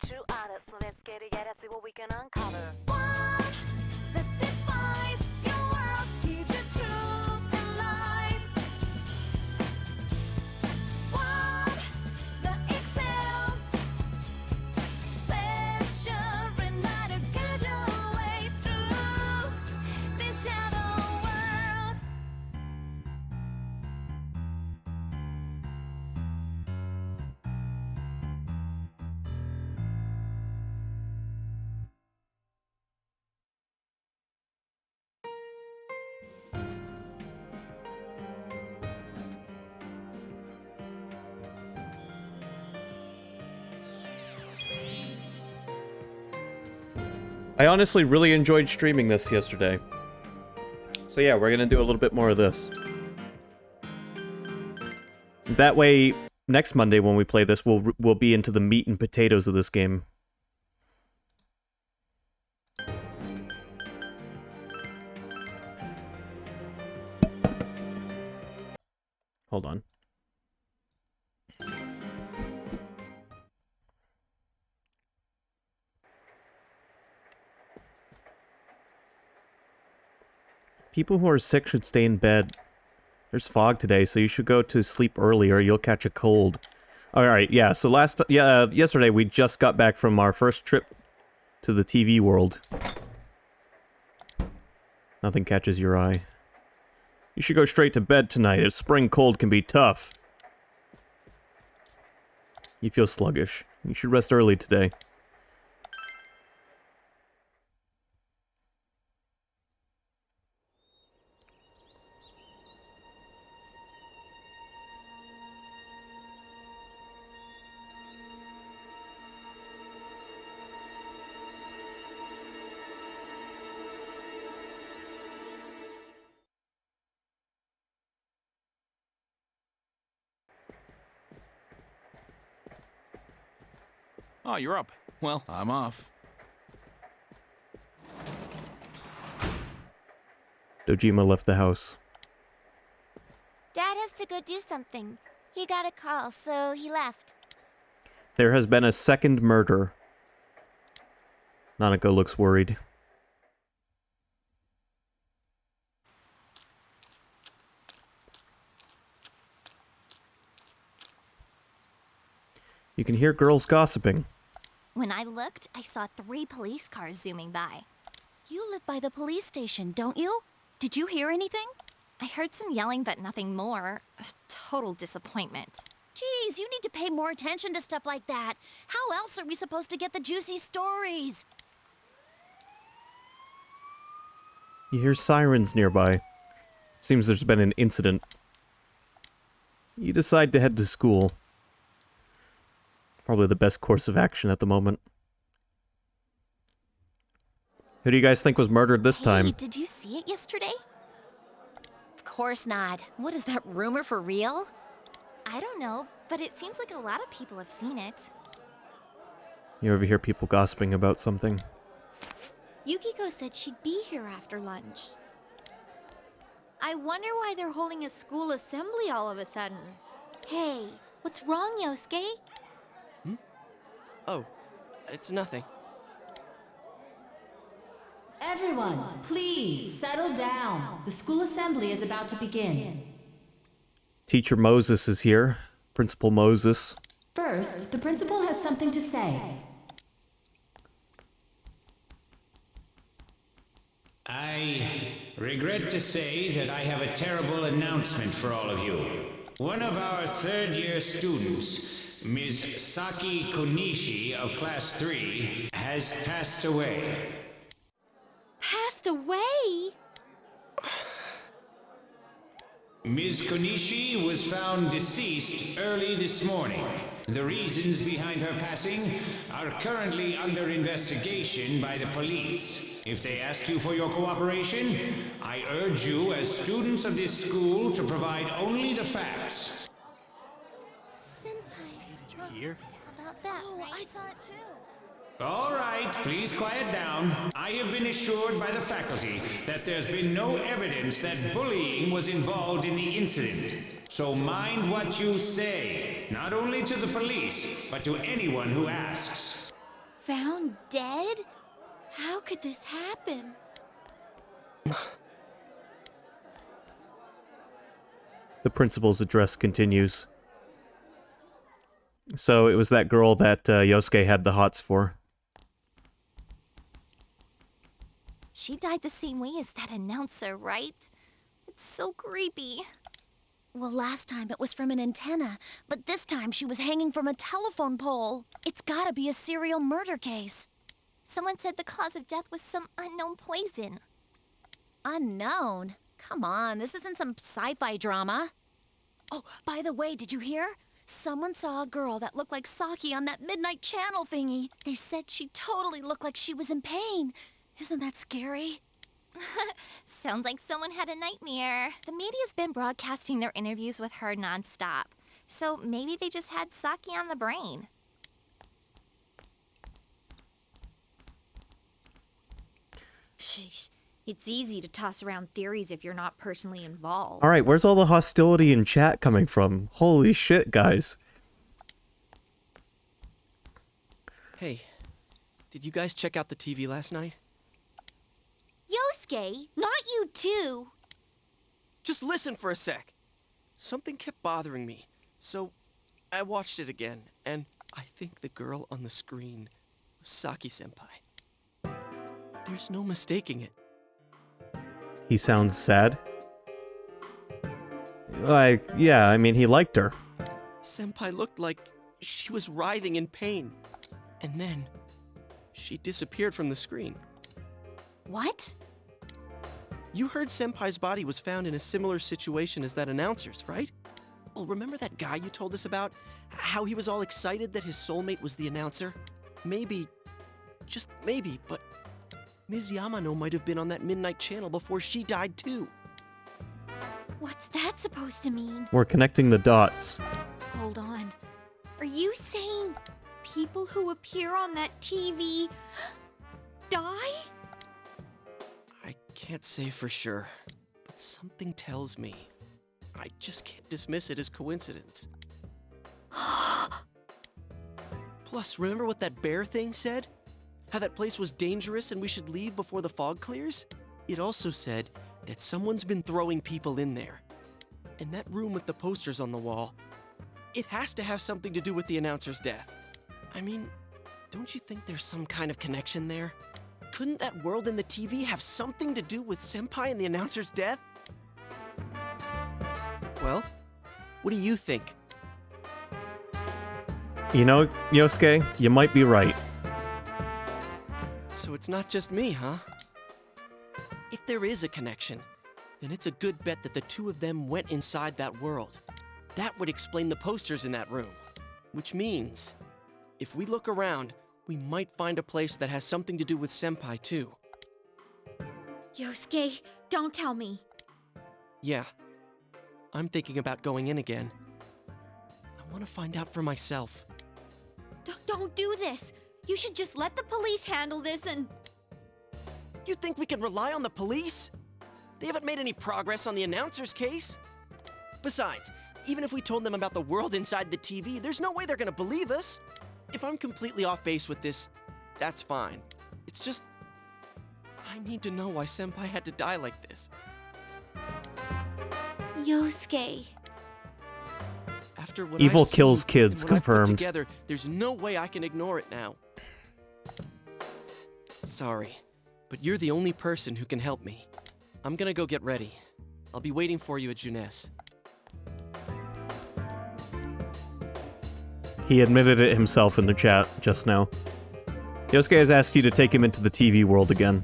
true honor. So let's get it, yeah, let's see what we can uncover. One that defies your world, gives you truth and life. One that excels, special enough to guide your way through this shadow world. I honestly really enjoyed streaming this yesterday. So yeah, we're gonna do a little bit more of this. That way, next Monday when we play this, we'll be into the meat and potatoes of this game. Hold on. People who are sick should stay in bed. There's fog today, so you should go to sleep early or you'll catch a cold. Alright, yeah, so yesterday we just got back from our first trip to the TV world. Nothing catches your eye. You should go straight to bed tonight. A spring cold can be tough. You feel sluggish. You should rest early today. Oh, you're up. Well, I'm off. Dojima left the house. Dad has to go do something. He got a call, so he left. There has been a second murder. Nanako looks worried. You can hear girls gossiping. When I looked, I saw 3 police cars zooming by. You live by the police station, don't you? Did you hear anything? I heard some yelling, but nothing more. A total disappointment. Geez, you need to pay more attention to stuff like that. How else are we supposed to get the juicy stories? You hear sirens nearby. Seems there's been an incident. You decide to head to school. Probably the best course of action at the moment. Who do you guys think was murdered this time? Hey, did you see it yesterday? Of course not. What is that rumor for real? I don't know, but it seems like a lot of people have seen it. You ever hear people gossiping about something? Yukiko said she'd be here after lunch. I wonder why they're holding a school assembly all of a sudden. Hey, what's wrong, Yosuke? Oh, it's nothing. Everyone, please settle down. The school assembly is about to begin. Teacher Moses is here. Principal Moses. First, the principal has something to say. I regret to say that I have a terrible announcement for all of you. One of our third-year students, Ms. Saki Konishi of Class 3, has passed away. Passed away? Ms. Konishi was found deceased early this morning. The reasons behind her passing are currently under investigation by the police. If they ask you for your cooperation, I urge you as students of this school to provide only the facts. Senpai Here? about that, right? I saw it too. All right, please quiet down. I have been assured by the faculty that there's been no evidence that bullying was involved in the incident. So mind what you say, not only to the police, but to anyone who asks. Found dead? How could this happen? The principal's address continues. So it was that girl that Yosuke had the hots for. She died the same way as that announcer, right? It's so creepy. Well, last time it was from an antenna, but this time she was hanging from a telephone pole. It's gotta be a serial murder case. Someone said the cause of death was some unknown poison. Unknown? Come on, this isn't some sci-fi drama. Oh, by the way, did you hear? Someone saw a girl that looked like Saki on that Midnight Channel thingy. They said she totally looked like she was in pain. Isn't that scary? Sounds like someone had a nightmare. The media's been broadcasting their interviews with her nonstop. So maybe they just had Saki on the brain. Sheesh. It's easy to toss around theories if you're not personally involved. Alright, where's all the hostility in chat coming from? Holy shit, guys. Hey, did you guys check out the TV last night? Yosuke, not you too. Just listen for a sec. Something kept bothering me, so I watched it again, and I think the girl on the screen was Saki-senpai. There's no mistaking it. He sounds sad. Like, yeah, I mean, he liked her. Senpai looked like she was writhing in pain, and then she disappeared from the screen. What? You heard Senpai's body was found in a similar situation as that announcer's, right? Well, remember that guy you told us about? How he was all excited that his soulmate was the announcer? Maybe, just maybe, but Ms. Yamano might have been on that Midnight Channel before she died too. What's that supposed to mean? We're connecting the dots. Hold on. Are you saying people who appear on that TV die? I can't say for sure, but something tells me I just can't dismiss it as coincidence. Plus, remember what that bear thing said? How that place was dangerous and we should leave before the fog clears? It also said that someone's been throwing people in there. And that room with the posters on the wall, it has to have something to do with the announcer's death. I mean, don't you think there's some kind of connection there? Couldn't that world in the TV have something to do with Senpai and the announcer's death? Well, what do you think? You know, Yosuke, you might be right. So it's not just me, huh? If there is a connection, then it's a good bet that the two of them went inside that world. That would explain the posters in that room. Which means, if we look around, we might find a place that has something to do with Senpai too. Yosuke, don't tell me. Yeah, I'm thinking about going in again. I want to find out for myself. Don't do this. You should just let the police handle this and... You think we can rely on the police? They haven't made any progress on the announcer's case. Besides, even if we told them about the world inside the TV, there's no way they're gonna believe us. If I'm completely off base with this, that's fine. It's just, I need to know why Senpai had to die like this. Yosuke. After what Evil I've seen kills kids, and what I've put confirmed. together, there's no way I can ignore it now. Sorry, but you're the only person who can help me. I'm gonna go get ready. I'll be waiting for you at Junes. He admitted it himself in the chat just now. Yosuke has asked you to take him into the TV world again.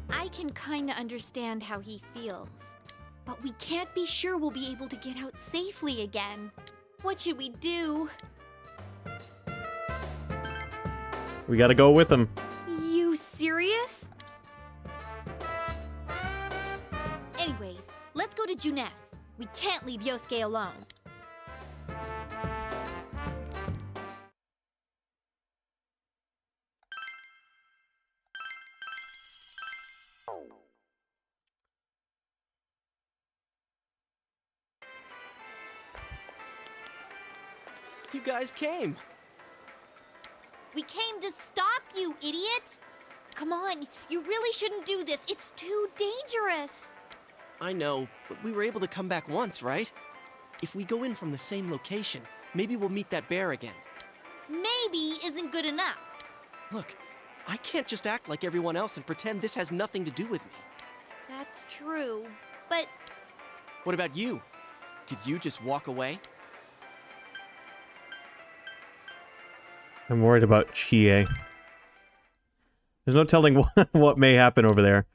I can kinda understand how he feels. But we can't be sure we'll be able to get out safely again. What should we do? We gotta go with him. You serious? Anyways, let's go to Junes. We can't leave Yosuke alone. You guys came. We came to stop you, idiot! Come on, you really shouldn't do this. It's too dangerous. I know, but we were able to come back once, right? If we go in from the same location, maybe we'll meet that bear again. Maybe isn't good enough. Look, I can't just act like everyone else and pretend this has nothing to do with me. That's true, but What about you? Could you just walk away? I'm worried about Chie. There's no telling what may happen over there.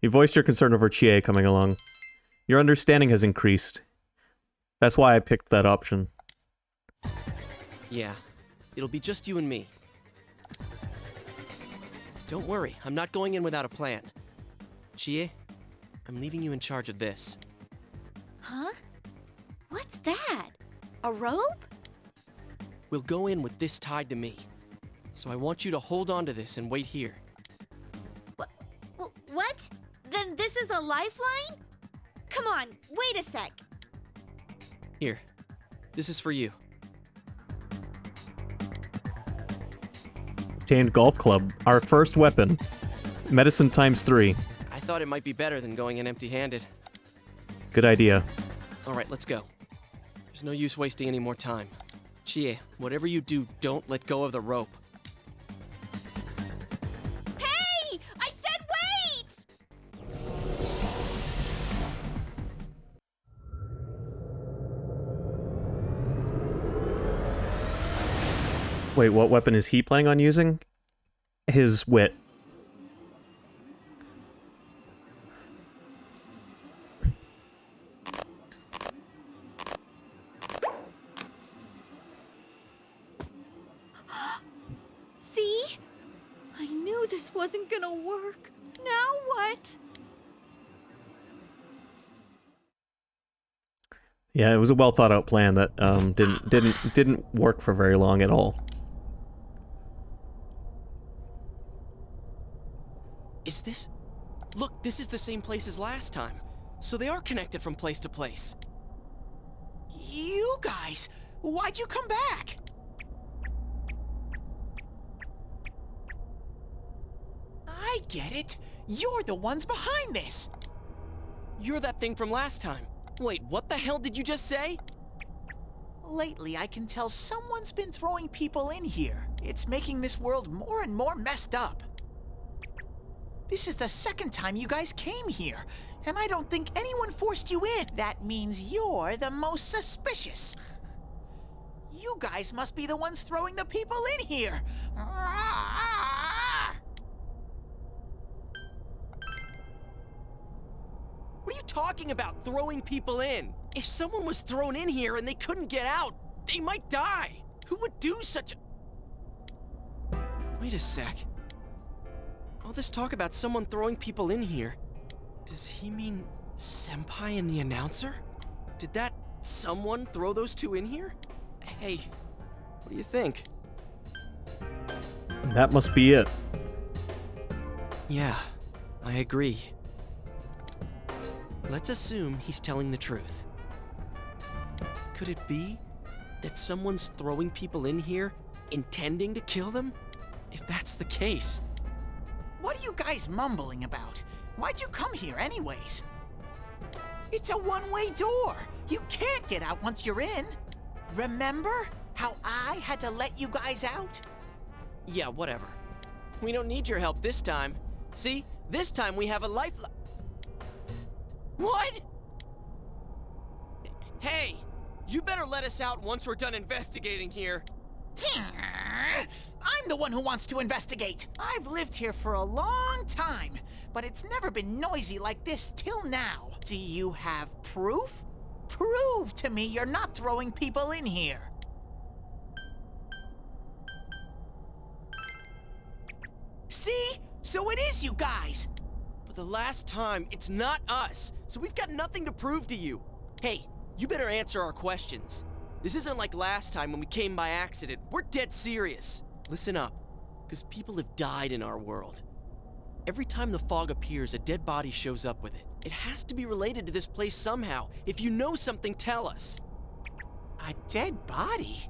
You voiced your concern over Chie coming along. Your understanding has increased. That's why I picked that option. Yeah, it'll be just you and me. Don't worry, I'm not going in without a plan. Chie, I'm leaving you in charge of this. huh? What's that? A rope? We'll go in with this tied to me. So I want you to hold on to this and wait here. What? Then this is a lifeline? Come on, wait a sec. Here, this is for you. Obtained golf club. Our first weapon. Medicine ×3. I thought it might be better than going in empty-handed. Good idea. All right, let's go. There's no use wasting any more time. Chie, whatever you do, don't let go of the rope. Hey! I said wait! Wait, what weapon is he planning on using? His wit. See? I knew this wasn't gonna work. Now what? Yeah, it was a well thought out plan that didn't work for very long at all. Is this? Look, this is the same place as last time. So they are connected from place to place. You guys, why'd you come back? I get it. You're the ones behind this. You're that thing from last time. Wait, what the hell did you just say? Lately, I can tell someone's been throwing people in here. It's making this world more and more messed up. This is the second time you guys came here, and I don't think anyone forced you in. That means you're the most suspicious. You guys must be the ones throwing the people in here. What are you talking about, throwing people in? If someone was thrown in here and they couldn't get out, they might die. Who would do such a... Wait a sec. All this talk about someone throwing people in here, does he mean Senpai and the announcer? Did that someone throw those two in here? Hey, what do you think? That must be it. Yeah, I agree. Let's assume he's telling the truth. Could it be that someone's throwing people in here intending to kill them? If that's the case... What are you guys mumbling about? Why'd you come here anyways? It's a one-way door. You can't get out once you're in. Remember how I had to let you guys out? Yeah, whatever. We don't need your help this time. See, this time we have a lifeline. What? Hey, you better let us out once we're done investigating here. I'm the one who wants to investigate. I've lived here for a long time, but it's never been noisy like this till now. Do you have proof? Prove to me you're not throwing people in here. See? So it is you guys. For the last time, it's not us, so we've got nothing to prove to you. Hey, you better answer our questions. This isn't like last time when we came by accident. We're dead serious. Listen up, because people have died in our world. Every time the fog appears, a dead body shows up with it. It has to be related to this place somehow. If you know something, tell us. A dead body?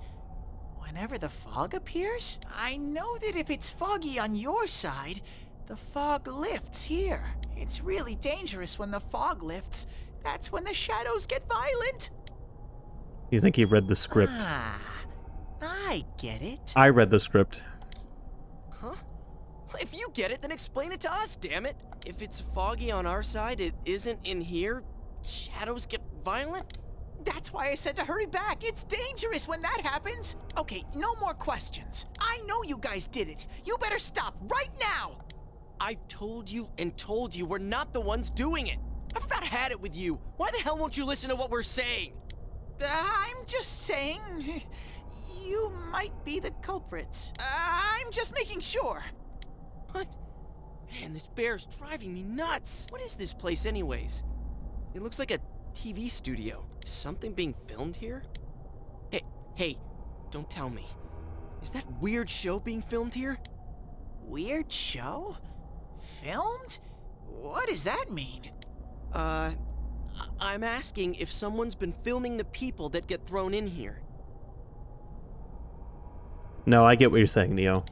Whenever the fog appears? I know that if it's foggy on your side, the fog lifts here. It's really dangerous when the fog lifts. That's when the shadows get violent. You think he read the script? Ah, I get it. I read the script. Huh? If you get it, then explain it to us, damn it! If it's foggy on our side, it isn't in here? Shadows get violent? That's why I said to hurry back. It's dangerous when that happens. Okay, no more questions. I know you guys did it. You better stop right now. I've told you and told you we're not the ones doing it. I've about had it with you. Why the hell won't you listen to what we're saying? I'm just saying, you might be the culprits. I'm just making sure. What? Man, this bear's driving me nuts. What is this place anyways? It looks like a TV studio. Is something being filmed here? Hey, don't tell me. Is that weird show being filmed here? Weird show? Filmed? What does that mean? I'm asking if someone's been filming the people that get thrown in here. No, I get what you're saying, Neo.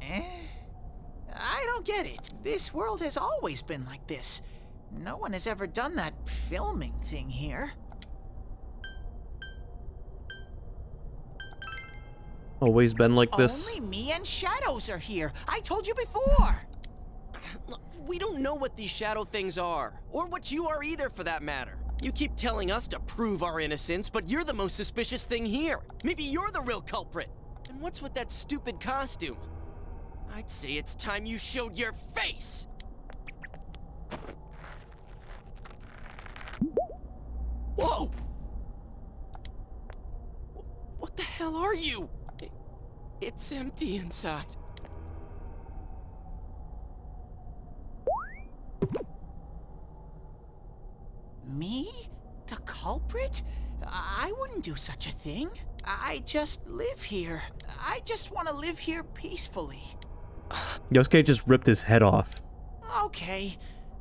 I don't get it. This world has always been like this. No one has ever done that filming thing here. Always been like this? Only me and Shadows are here. I told you before. Look, we don't know what these shadow things are, or what you are either for that matter. You keep telling us to prove our innocence, but you're the most suspicious thing here. Maybe you're the real culprit. And what's with that stupid costume? I'd say it's time you showed your face. Whoa! What the hell are you? It's empty inside. Me? The culprit? I wouldn't do such a thing. I just live here. I just want to live here peacefully. Yosuke just ripped his head off. Okay,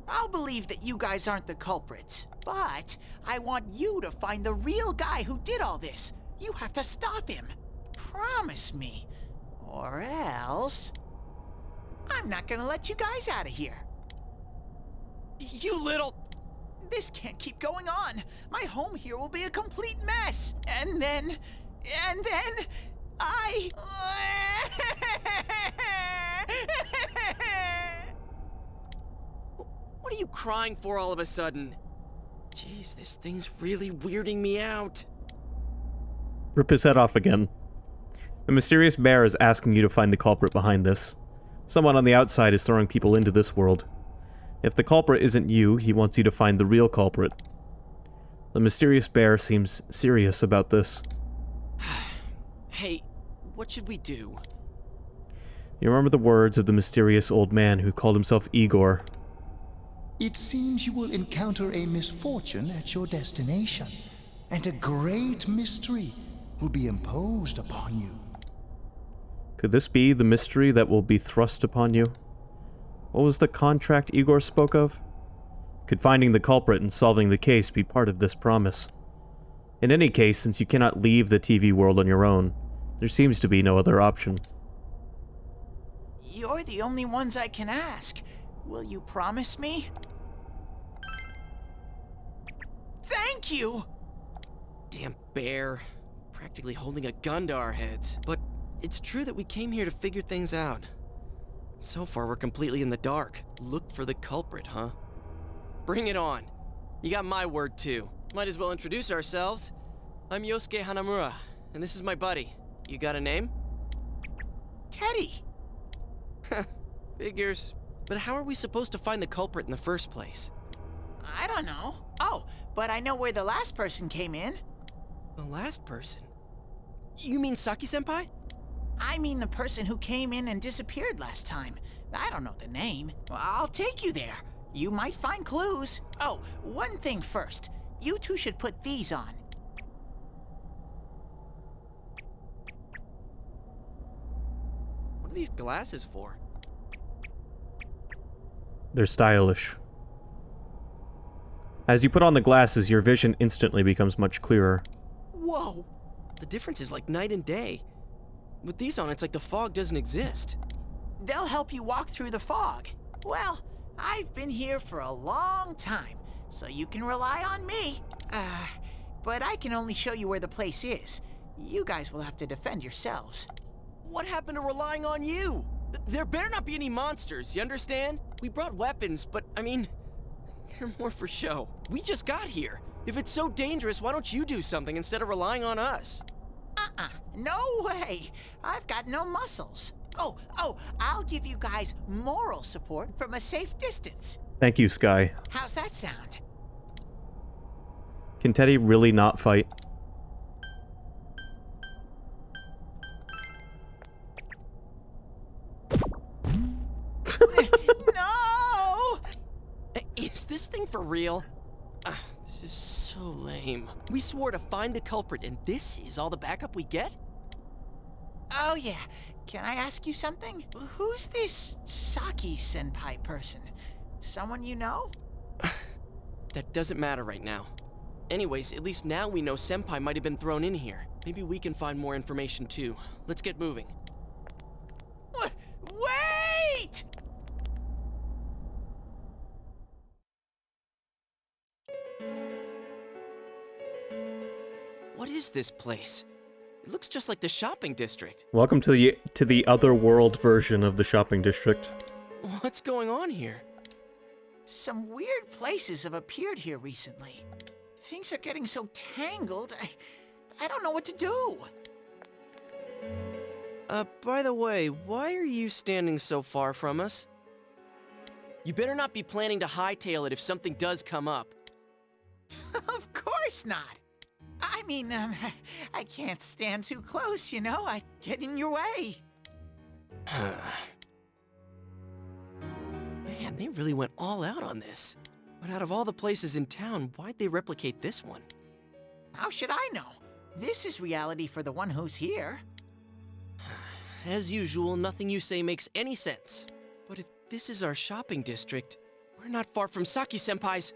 I'll believe that you guys aren't the culprits, but I want you to find the real guy who did all this. You have to stop him. Promise me. Or else... I'm not gonna let you guys out of here. You little... This can't keep going on. My home here will be a complete mess. And then... I... What are you crying for all of a sudden? Jeez, this thing's really weirding me out. Rip his head off again. The mysterious bear is asking you to find the culprit behind this. Someone on the outside is throwing people into this world. If the culprit isn't you, he wants you to find the real culprit. The mysterious bear seems serious about this. Hey, what should we do? You remember the words of the mysterious old man who called himself Igor. It seems you will encounter a misfortune at your destination, and a great mystery will be imposed upon you. Could this be the mystery that will be thrust upon you? What was the contract Igor spoke of? Could finding the culprit and solving the case be part of this promise? In any case, since you cannot leave the TV world on your own, there seems to be no other option. You're the only ones I can ask. Will you promise me? Thank you! Damn bear. Practically holding a gun to our heads. But it's true that we came here to figure things out. So far, we're completely in the dark. Look for the culprit, huh? Bring it on. You got my word, too. Might as well introduce ourselves. I'm Yosuke Hanamura, and this is my buddy. You got a name? Teddy! Figures. But how are we supposed to find the culprit in the first place? I don't know. Oh, but I know where the last person came in. The last person? You mean Saki-senpai? I mean the person who came in and disappeared last time. I don't know the name. I'll take you there. You might find clues. Oh, one thing first. You two should put these on. What are these glasses for? They're stylish. As you put on the glasses, your vision instantly becomes much clearer. Whoa! The difference is like night and day. With these on, it's like the fog doesn't exist. They'll help you walk through the fog. Well, I've been here for a long time, so you can rely on me. But I can only show you where the place is. You guys will have to defend yourselves. What happened to relying on you? There better not be any monsters, you understand? We brought weapons, but I mean, they're more for show. We just got here. If it's so dangerous, why don't you do something instead of relying on us? No way. I've got no muscles. Oh, I'll give you guys moral support from a safe distance. Thank you, Sky. How's that sound? Can Teddy really not fight? No! Is this thing for real? This is so lame. We swore to find the culprit, and this is all the backup we get? Oh yeah, can I ask you something? Who's this Saki-senpai person? Someone you know? That doesn't matter right now. Anyways, at least now we know Senpai might have been thrown in here. Maybe we can find more information too. Let's get moving. Wait! What is this place? It looks just like the shopping district. Welcome to the other world version of the shopping district. What's going on here? Some weird places have appeared here recently. Things are getting so tangled, I don't know what to do. By the way, why are you standing so far from us? You better not be planning to hightail it if something does come up. Of course not. I mean, I can't stand too close, you know? I get in your way. Man, they really went all out on this. But out of all the places in town, why'd they replicate this one? How should I know? This is reality for the one who's here. As usual, nothing you say makes any sense. But if this is our shopping district, we're not far from Saki-senpai's.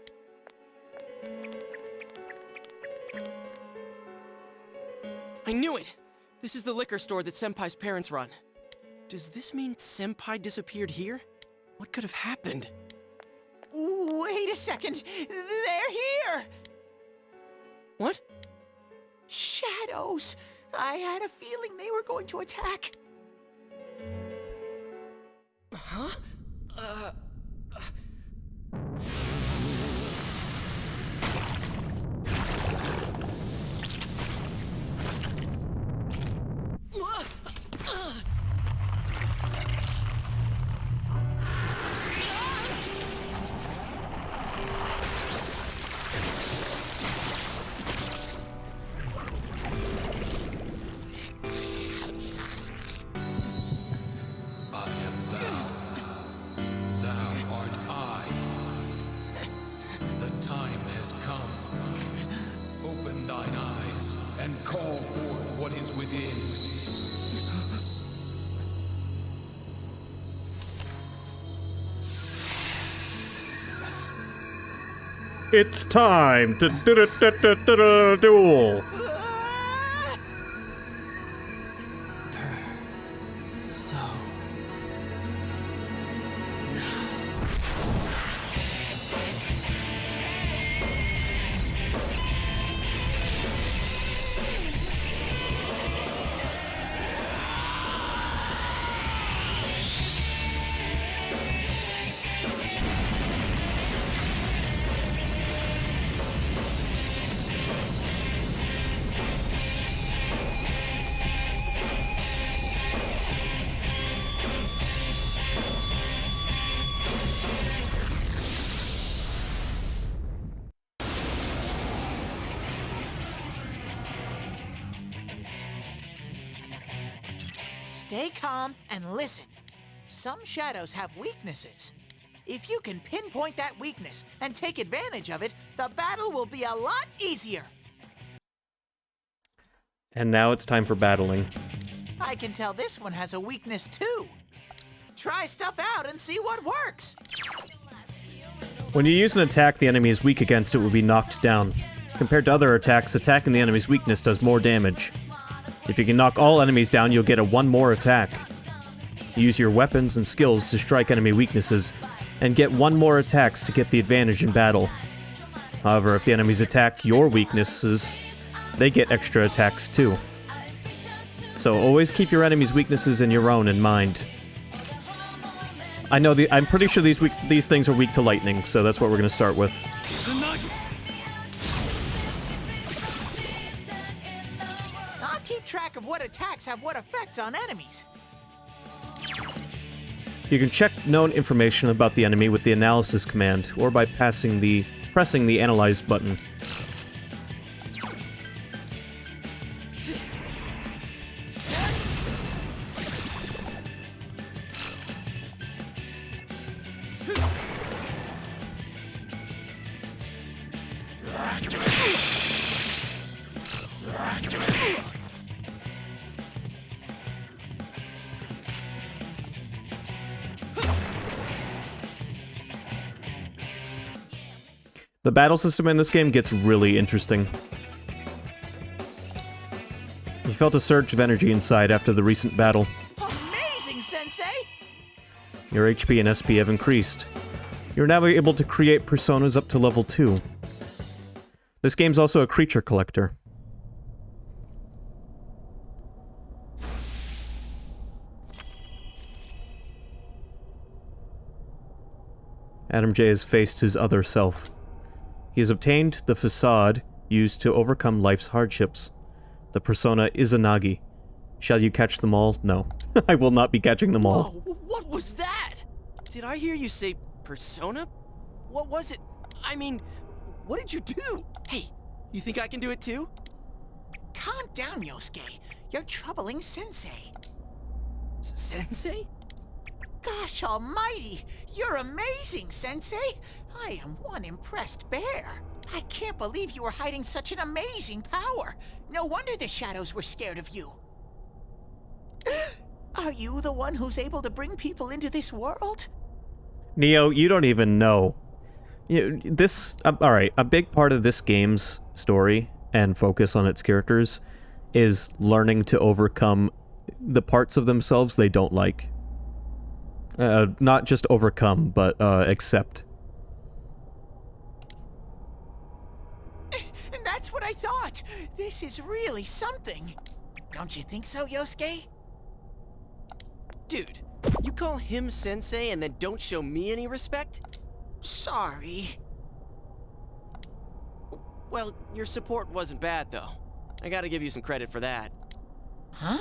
I knew it! This is the liquor store that Senpai's parents run. Does this mean Senpai disappeared here? What could have happened? Wait a second! They're here! What? Shadows! I had a feeling they were going to attack. Huh? It's time to duel. Stay calm and listen. Some shadows have weaknesses. If you can pinpoint that weakness and take advantage of it, the battle will be a lot easier. And now it's time for battling. I can tell this one has a weakness too. Try stuff out and see what works. When you use an attack the enemy is weak against, it will be knocked down. Compared to other attacks, attacking the enemy's weakness does more damage. If you can knock all enemies down, you'll get a 1 more attack. Use your weapons and skills to strike enemy weaknesses, and get 1 more attacks to get the advantage in battle. However, if the enemies attack your weaknesses, they get extra attacks too. So always keep your enemies' weaknesses and your own in mind. I'm pretty sure these things are weak to lightning, so that's what we're going to start with. I'll keep track of what attacks have what effects on enemies. You can check known information about the enemy with the analysis command, or by pressing the analyze button. The battle system in this game gets really interesting. You felt a surge of energy inside after the recent battle. Amazing, Sensei! Your HP and SP have increased. You're now able to create personas up to level 2. This game's also a creature collector. Adam J has faced his other self. He has obtained the facade used to overcome life's hardships. The persona Izanagi. Shall you catch them all? No. I will not be catching them all. Whoa, what was that? Did I hear you say persona? What was it? I mean, what did you do? Hey, you think I can do it too? Calm down, Yosuke. You're troubling Sensei. Sensei? Gosh almighty! You're amazing, Sensei! I am one impressed bear. I can't believe you were hiding such an amazing power. No wonder the shadows were scared of you. Are you the one who's able to bring people into this world? Neo, you don't even know. Alright, a big part of this game's story and focus on its characters is learning to overcome the parts of themselves they don't like. Not just overcome, but accept. And that's what I thought. This is really something. Don't you think so, Yosuke? Dude, you call him Sensei and then don't show me any respect? Sorry. Well, your support wasn't bad, though. I gotta give you some credit for that. Huh?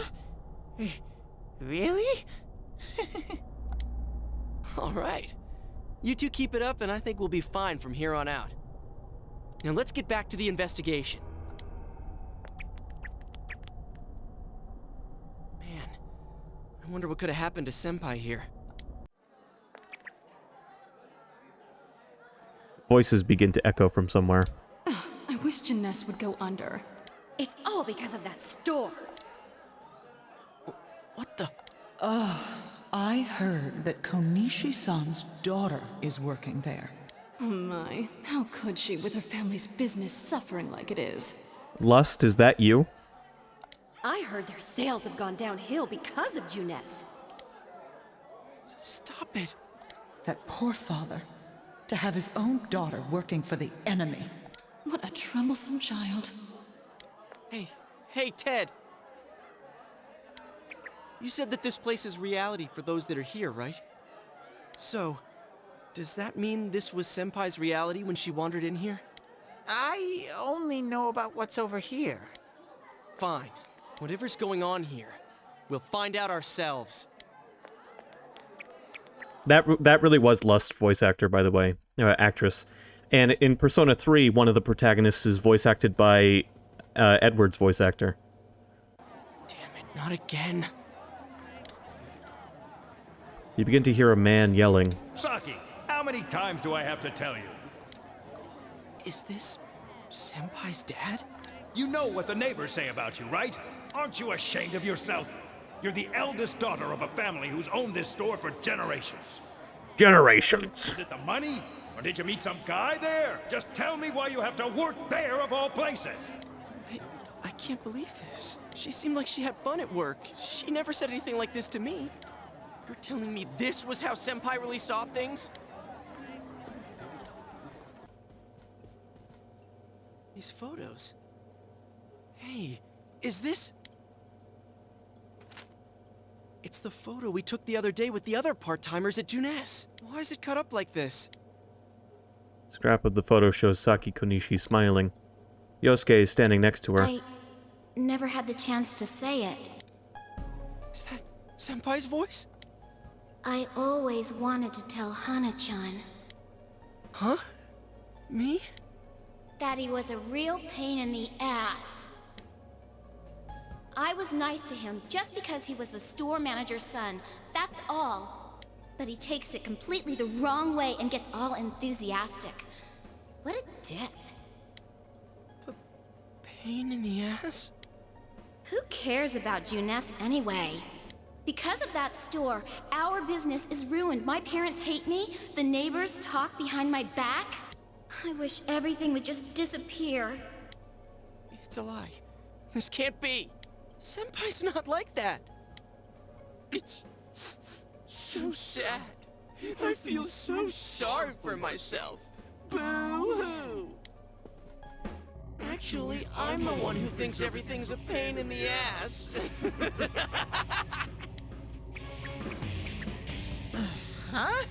Really? All right. You two keep it up and I think we'll be fine from here on out. Now let's get back to the investigation. Man, I wonder what could have happened to Senpai here. Voices begin to echo from somewhere. I wish Jeunesse would go under. It's all because of that store. What the? I heard that Konishi-san's daughter is working there. Oh my, how could she with her family's business suffering like it is? Lust, is that you? I heard their sales have gone downhill because of Jeunesse. Stop it. That poor father. To have his own daughter working for the enemy. What a troublesome child. Hey, Ted. You said that this place is reality for those that are here, right? So, does that mean this was Senpai's reality when she wandered in here? I only know about what's over here. Fine. Whatever's going on here, we'll find out ourselves. That really was Lust's voice actor, by the way. Actress. And in Persona 3, one of the protagonists is voice acted by Edward's voice actor. Damn it, not again. You begin to hear a man yelling. Saki, how many times do I have to tell you? Is this Senpai's dad? You know what the neighbors say about you, right? Aren't you ashamed of yourself? You're the eldest daughter of a family who's owned this store for generations. Generations! Is it the money? Or did you meet some guy there? Just tell me why you have to work there of all places. I can't believe this. She seemed like she had fun at work. She never said anything like this to me. You're telling me this was how Senpai really saw things? These photos. Hey, is this... It's the photo we took the other day with the other part-timers at Junes. Why is it cut up like this? Scrap of the photo shows Saki Konishi smiling. Yosuke is standing next to her. I never had the chance to say it. Is that Senpai's voice? I always wanted to tell Hana-chan. Huh? Me? That he was a real pain in the ass. I was nice to him just because he was the store manager's son. That's all. But he takes it completely the wrong way and gets all enthusiastic. What a dick. Pain in the ass? Who cares about Junes anyway? Because of that store, our business is ruined. My parents hate me. The neighbors talk behind my back. I wish everything would just disappear. It's a lie. This can't be. Senpai's not like that. It's so sad. I feel so sorry for myself. Boo-hoo! Actually, I'm the one who thinks everything's a pain in the ass. Huh?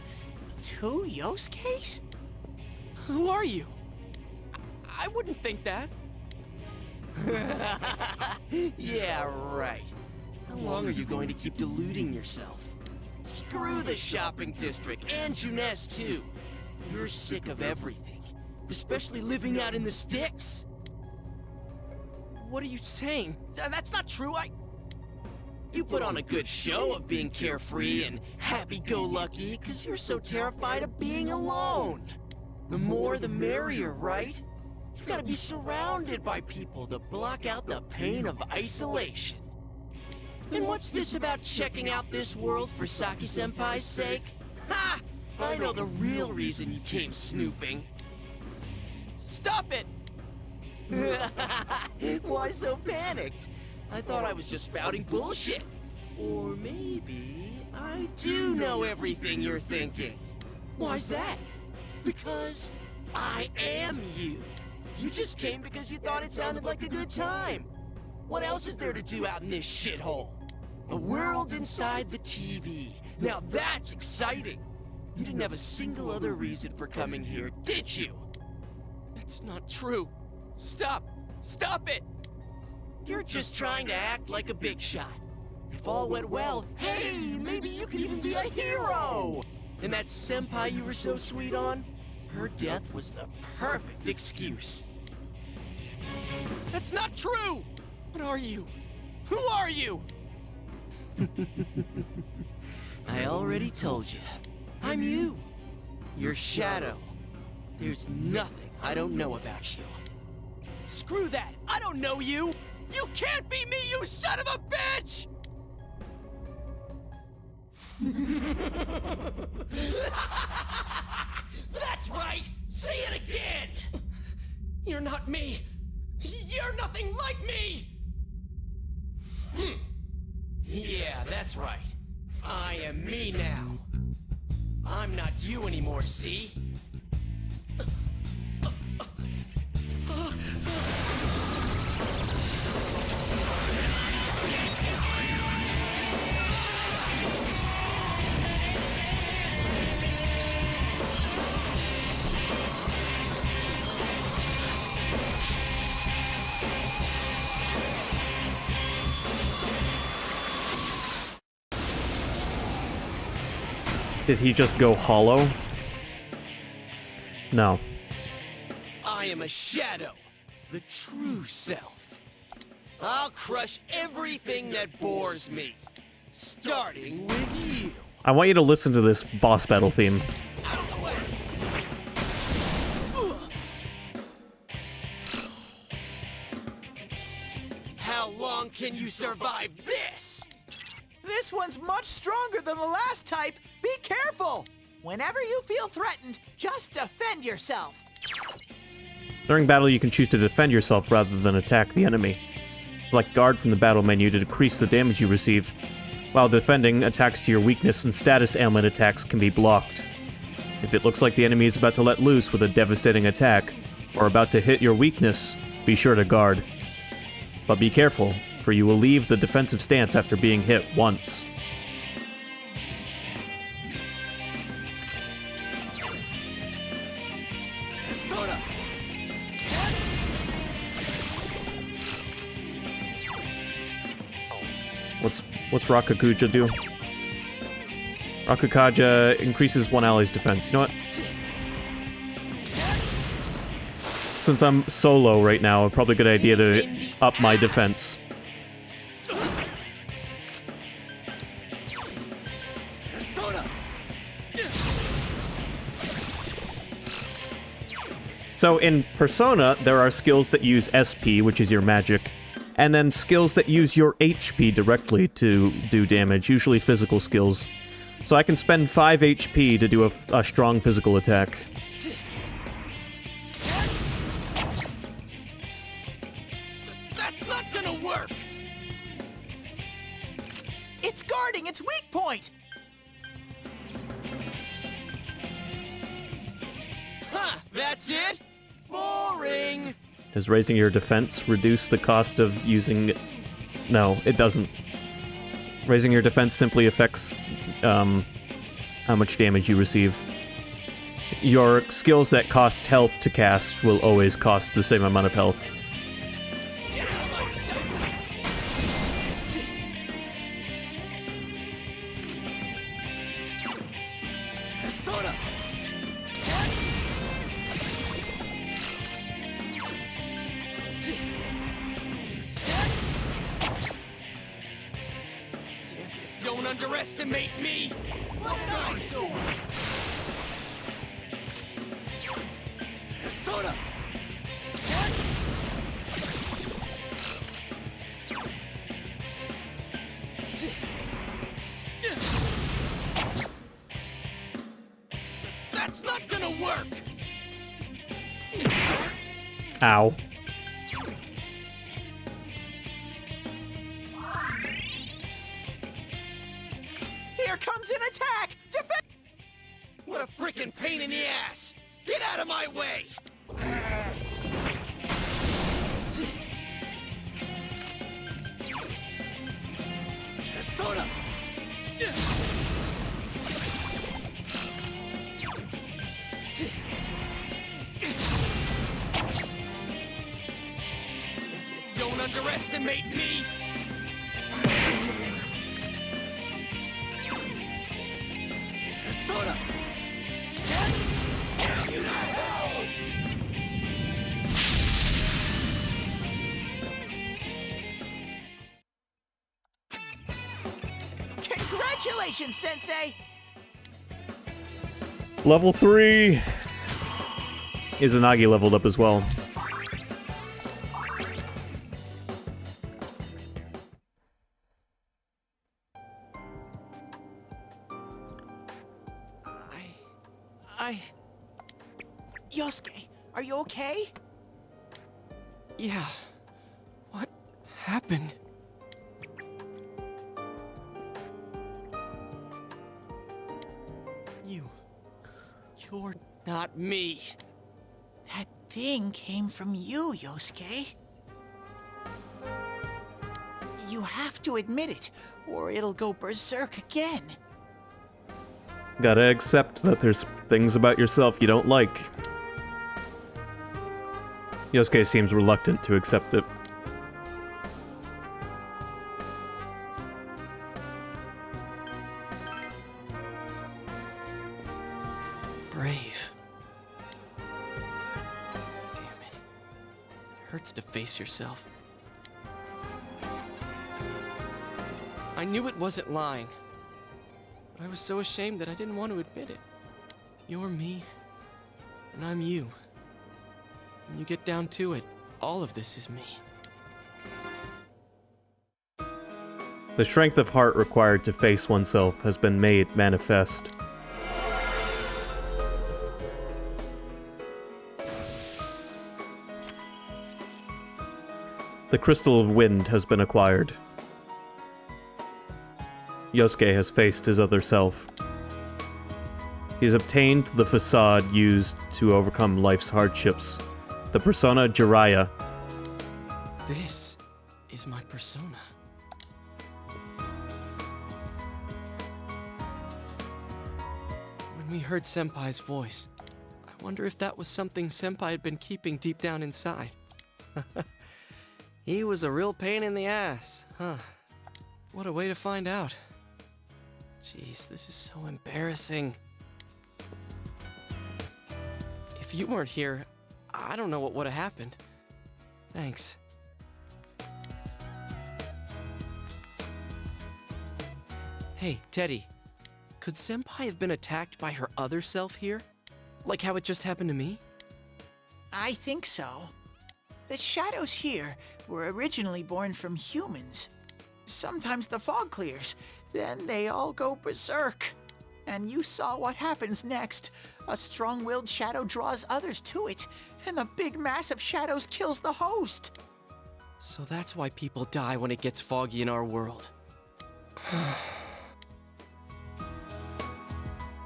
2 Yosuke's? Who are you? I wouldn't think that. Yeah, right. How long are you going to keep deluding yourself? Screw the shopping district and Junes too. You're sick of everything, especially living out in the sticks. What are you saying? That's not true. You put on a good show of being carefree and happy-go-lucky because you're so terrified of being alone. The more the merrier, right? You've got to be surrounded by people to block out the pain of isolation. And what's this about checking out this world for Saki-senpai's sake? Ha! I know the real reason you came snooping. Stop it! Why so panicked? I thought I was just spouting bullshit. Or maybe I do know everything you're thinking. Why's that? Because I am you. You just came because you thought it sounded like a good time. What else is there to do out in this shithole? The world inside the TV. Now that's exciting. You didn't have a single other reason for coming here, did you? That's not true. Stop! Stop it! You're just trying to act like a big shot. If all went well, hey, maybe you could even be a hero! And that senpai you were so sweet on? Her death was the perfect excuse. That's not true! What are you? Who are you? I already told you. I'm you. Your shadow. There's nothing I don't know about you. Screw that! I don't know you! You can't be me, you son of a bitch! That's right! Say it again! You're not me! You're nothing like me! Yeah, that's right. I am me now. I'm not you anymore, see? Did he just go hollow? No. I am a shadow, the true self. I'll crush everything that bores me, starting with you. I want you to listen to this boss battle theme. How long can you survive this? This one's much stronger than the last type. Be careful! Whenever you feel threatened, just defend yourself. During battle, you can choose to defend yourself rather than attack the enemy. select guard from the battle menu to decrease the damage you receive. While defending, attacks to your weakness and status ailment attacks can be blocked. If it looks like the enemy is about to let loose with a devastating attack, or about to hit your weakness, be sure to guard. But be careful, for you will leave the defensive stance after being hit once. What's Rakukaja do? Rakukaja increases one ally's defense. You know what? Since I'm solo right now, probably a good idea to up my defense. So in Persona, there are skills that use SP, which is your magic, and then skills that use your HP directly to do damage, usually physical skills. So I can spend 5 HP to do a strong physical attack. That's not gonna work! It's guarding its weak point! Huh, that's it? Boring! Does raising your defense reduce the cost of using... No, it doesn't. Raising your defense simply affects how much damage you receive. Your skills that cost health to cast will always cost the same amount of health. Don't underestimate me! Persona! That's not gonna work! Ow. Here comes an attack! Defend! What a frickin' pain in the ass! Get out of my way! Persona! Don't underestimate me! Persona! Congratulations, Sensei! Level 3! Izanagi leveled up as well. Yosuke, are you okay? Yeah. What happened? You're not me. That thing came from you, Yosuke. You have to admit it, or it'll go berserk again. Gotta accept that there's things about yourself you don't like. Yosuke seems reluctant to accept it. Brave. Damn it. It hurts to face yourself. I knew it wasn't lying. But I was so ashamed that I didn't want to admit it. You're me, and I'm you. When you get down to it, all of this is me. The strength of heart required to face oneself has been made manifest. The The Crystal of Wind has been acquired. Yosuke has faced his other self. He's obtained the facade used to overcome life's hardships. The persona Jiraiya. This is my persona. When we heard Senpai's voice, I wonder if that was something Senpai had been keeping deep down inside. He was a real pain in the ass, huh? What a way to find out. Jeez, this is so embarrassing. If you weren't here, I don't know what would have happened. Thanks. Hey, Teddy. Could Senpai have been attacked by her other self here? Like how it just happened to me? I think so. The shadows here were originally born from humans. Sometimes the fog clears, then they all go berserk. And you saw what happens next. A strong-willed shadow draws others to it, and the big mass of shadows kills the host. So that's why people die when it gets foggy in our world.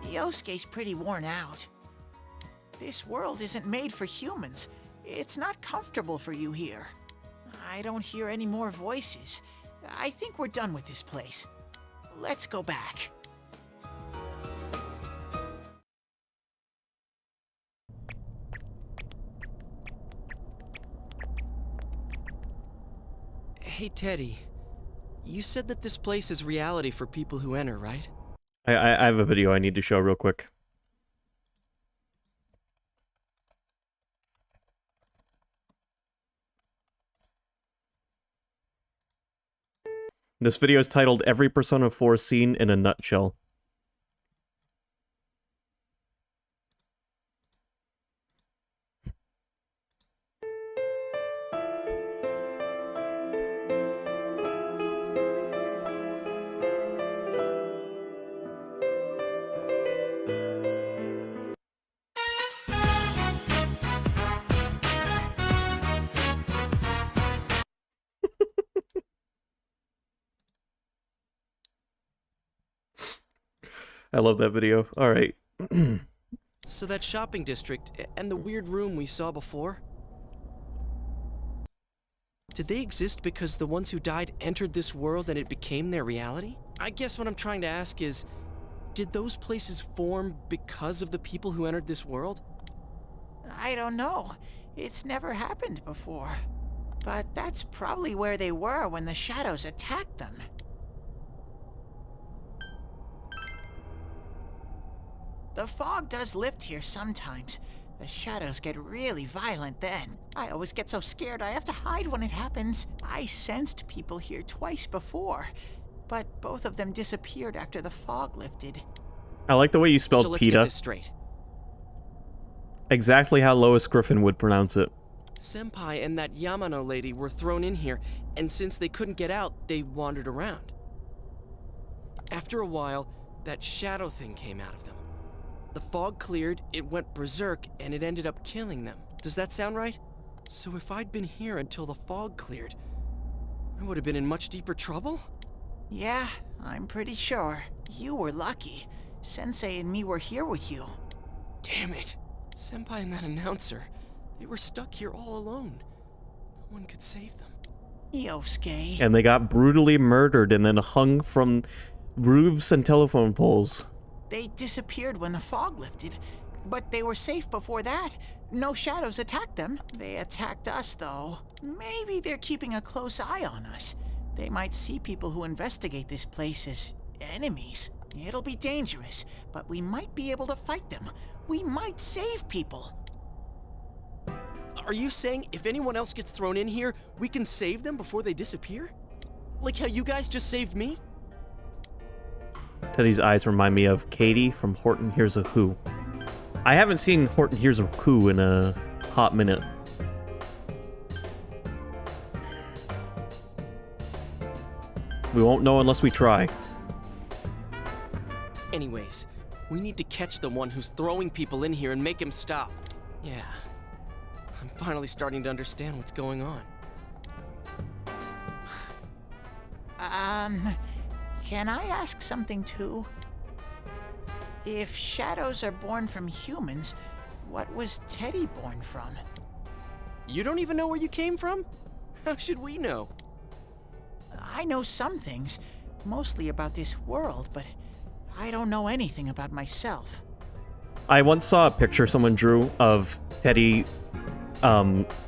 Yosuke's pretty worn out. This world isn't made for humans. It's not comfortable for you here. I don't hear any more voices. I think we're done with this place. Let's go back. Hey, Teddy. You said that this place is reality for people who enter, right? I have a video I need to show real quick. This video is titled Every Persona 4 Scene in a Nutshell. I love that video. Alright. So that shopping district and the weird room we saw before? Did they exist because the ones who died entered this world and it became their reality? I guess what I'm trying to ask is, did those places form because of the people who entered this world? I don't know. It's never happened before. But that's probably where they were when the shadows attacked them. The fog does lift here sometimes. The shadows get really violent then. I always get so scared I have to hide when it happens. I sensed people here twice before, but both of them disappeared after the fog lifted. I like the way you spelled so let's PETA. get this straight. Exactly how Lois Griffin would pronounce it. Senpai and that Yamano lady were thrown in here, and since they couldn't get out, they wandered around. After a while, that shadow thing came out of them. The fog cleared, it went berserk, and it ended up killing them. Does that sound right? So if I'd been here until the fog cleared, I would have been in much deeper trouble? Yeah, I'm pretty sure. You were lucky. Sensei and me were here with you. Damn it. Senpai and that announcer, they were stuck here all alone. No one could save them. Yosuke. And they got brutally murdered and then hung from roofs and telephone poles. They disappeared when the fog lifted, but they were safe before that. No shadows attacked them. They attacked us, though. Maybe they're keeping a close eye on us. They might see people who investigate this place as enemies. It'll be dangerous, but we might be able to fight them. We might save people. Are you saying if anyone else gets thrown in here, we can save them before they disappear? Like how you guys just saved me? Teddy's eyes remind me of Katie from Horton Hears a Who. I haven't seen Horton Hears a Who in a hot minute. We won't know unless we try. Anyways, we need to catch the one who's throwing people in here and make him stop. Yeah, I'm finally starting to understand what's going on. Can I ask something too? If shadows are born from humans, what was Teddy born from? You don't even know where you came from? How should we know? I know some things, mostly about this world, but I don't know anything about myself. I once saw a picture someone drew of Teddy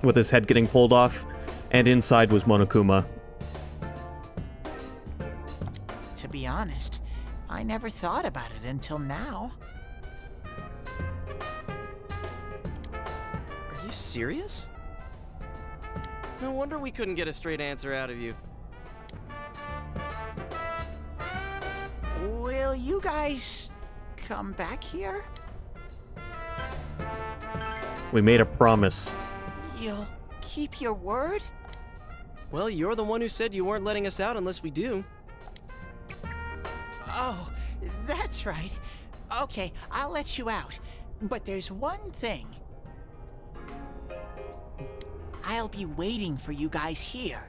with his head getting pulled off, and inside was Monokuma. To be honest, I never thought about it until now. Are you serious? No wonder we couldn't get a straight answer out of you. Will you guys come back here? We made a promise. You'll keep your word? Well, you're the one who said you weren't letting us out unless we do. Oh, that's right. Okay, I'll let you out. But there's one thing. I'll be waiting for you guys here.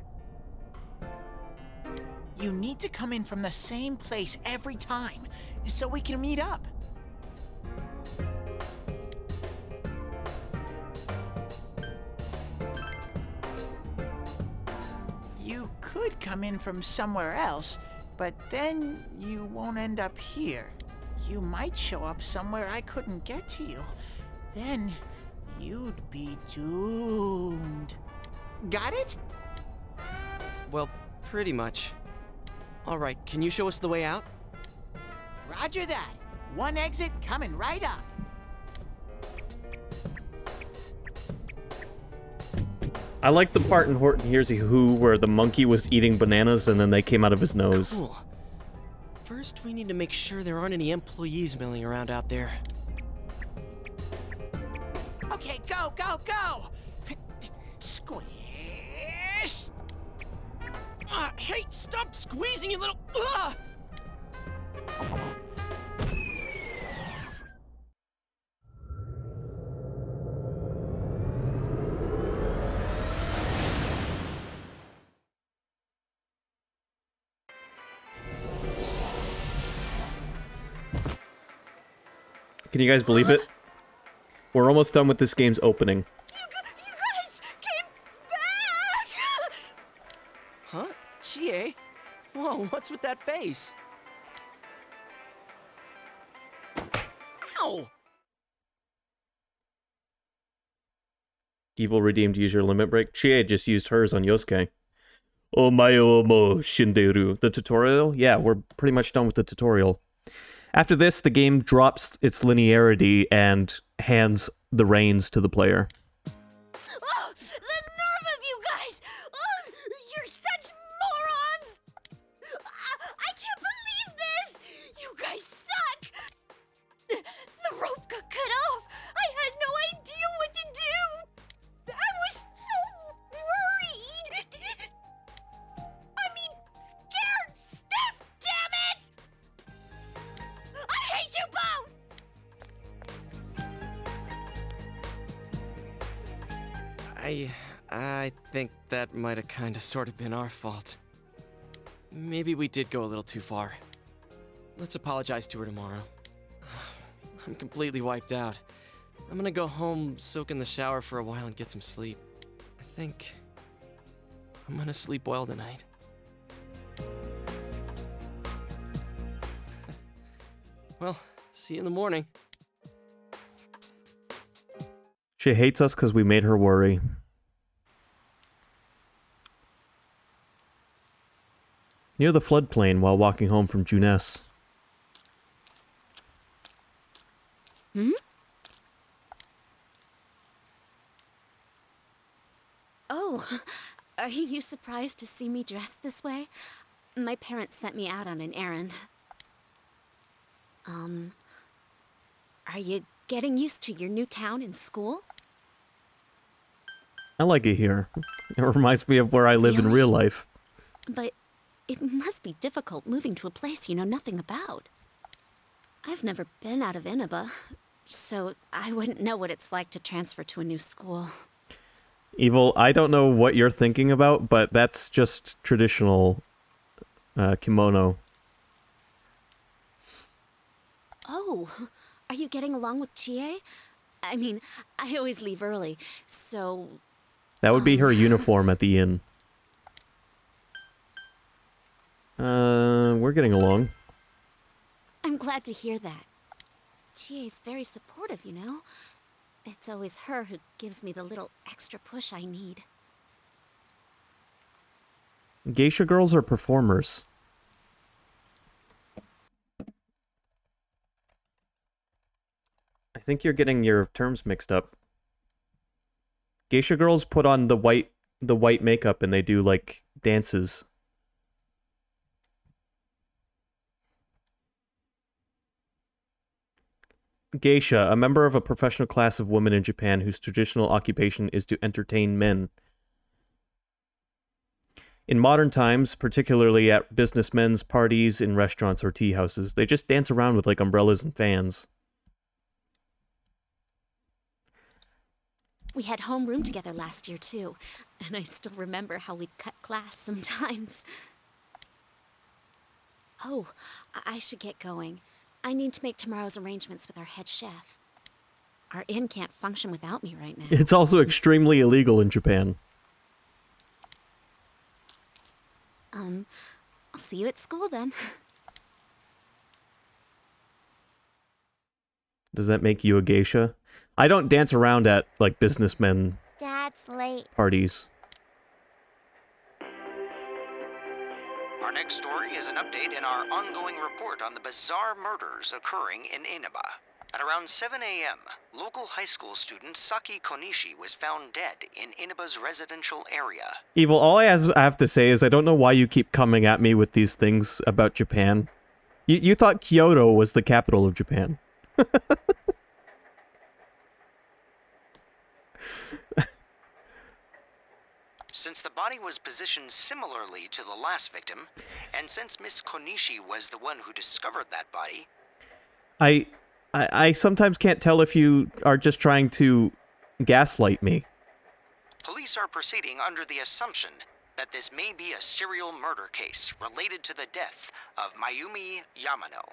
You need to come in from the same place every time, so we can meet up. You could come in from somewhere else, but then you won't end up here. You might show up somewhere I couldn't get to you. Then you'd be doomed. Got it? Well, pretty much. All right, can you show us the way out? Roger that. One exit coming right up. I like the part in Horton Hears a Who where the monkey was eating bananas and then they came out of his nose. Cool. First, we need to make sure there aren't any employees milling around out there. Okay, go, go, go! Squish! Hey, stop squeezing, you little... Can you guys believe it? We're almost done with this game's opening. You guys came back! Huh? Chie? Whoa, what's with that face? Ow! Evil redeemed, use your limit break. Chie just used hers on Yosuke. Omae mo shinderu. The tutorial? Yeah, we're pretty much done with the tutorial. After this, the game drops its linearity and hands the reins to the player. Oh, the nerve of you guys! Oh, you're such morons! I can't believe this! You guys suck! The rope got cut off! I had no idea what to do! I was so worried! I mean, scared stiff, damn it! I hate you both! I think that might have kind of sort of been our fault. Maybe we did go a little too far. Let's apologize to her tomorrow. I'm completely wiped out. I'm gonna go home, soak in the shower for a while, and get some sleep. I think I'm gonna sleep well tonight. Well, see you in the morning. She hates us because we made her worry. Near the floodplain while walking home from Juness. Hmm? Oh, are you surprised to see me dressed this way? My parents sent me out on an errand. Are you getting used to your new town and school? I like it here. It reminds me of where I live in real life. But it must be difficult moving to a place you know nothing about. I've never been out of Inaba, so I wouldn't know what it's like to transfer to a new school. Evil, I don't know what you're thinking about, but that's just traditional kimono. Oh, are you getting along with Chie? I mean, I always leave early, so... That would be her uniform at the inn. We're getting along. I'm glad to hear that. Chie's very supportive, you know? It's always her who gives me the little extra push I need. Geisha girls are performers. I think you're getting your terms mixed up. Geisha girls put on the white makeup and they do like dances. Geisha, a member of a professional class of women in Japan whose traditional occupation is to entertain men. In modern times, particularly at businessmen's parties, in restaurants or tea houses, they just dance around with like umbrellas and fans. We had homeroom together last year, too, and I still remember how we'd cut class sometimes. Oh, I should get going. I need to make tomorrow's arrangements with our head chef. Our inn can't function without me right now. It's also extremely illegal in Japan. I'll see you at school then. Does that make you a geisha? I don't dance around at, like, businessmen Dad's late. parties. Our next story is an update in our ongoing report on the bizarre murders occurring in Inaba. At around 7 a.m., local high school student Saki Konishi was found dead in Inaba's residential area. Evil, all I have to say is I don't know why you keep coming at me with these things about Japan. You thought Kyoto was the capital of Japan. Since the body was positioned similarly to the last victim, and since Miss Konishi was the one who discovered that body... I sometimes can't tell if you are just trying to gaslight me. Police are proceeding under the assumption that this may be a serial murder case related to the death of Mayumi Yamano.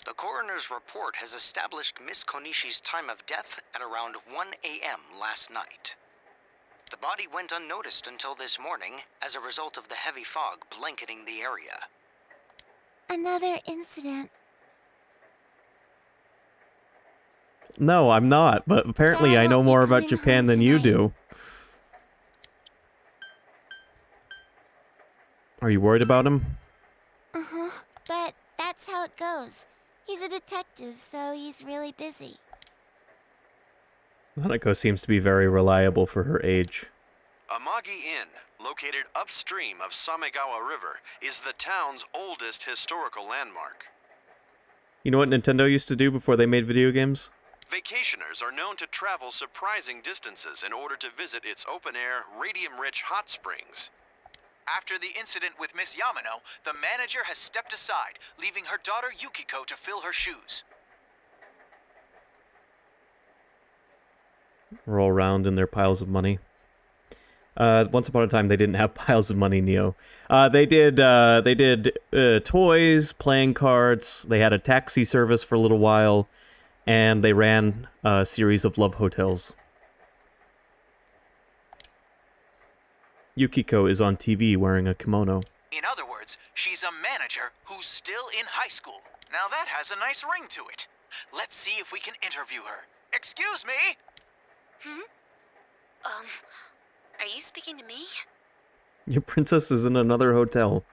The coroner's report has established Miss Konishi's time of death at around 1 a.m. last night. The body went unnoticed until this morning as a result of the heavy fog blanketing the area. Another incident. No, I'm not, but apparently I know more about Japan than you do. Are you worried about him? Uh-huh, but that's how it goes. He's a detective, so he's really busy. Hanako seems to be very reliable for her age. Amagi Inn, located upstream of Samegawa River, is the town's oldest historical landmark. You know what Nintendo used to do before they made video games? Vacationers are known to travel surprising distances in order to visit its open-air, radium-rich hot springs. After the incident with Miss Yamano, the manager has stepped aside, leaving her daughter Yukiko to fill her shoes. Roll around in their piles of money. Once upon a time, they didn't have piles of money, Neo. They did toys, playing cards. They had a taxi service for a little while, and they ran a series of love hotels. Yukiko is on TV wearing a kimono. In other words, she's a manager who's still in high school. Now that has a nice ring to it. Let's see if we can interview her. Excuse me? Are you speaking to me? Your princess is in another hotel.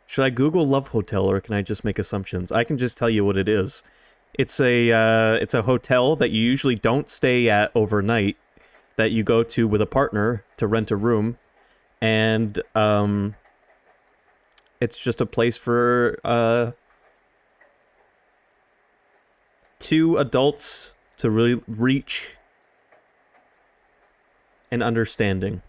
Should I Google love hotel or can I just make assumptions? I can just tell you what it is. It's a hotel that you usually don't stay at overnight, that you go to with a partner to rent a room, and it's just a place for two adults to really reach an understanding.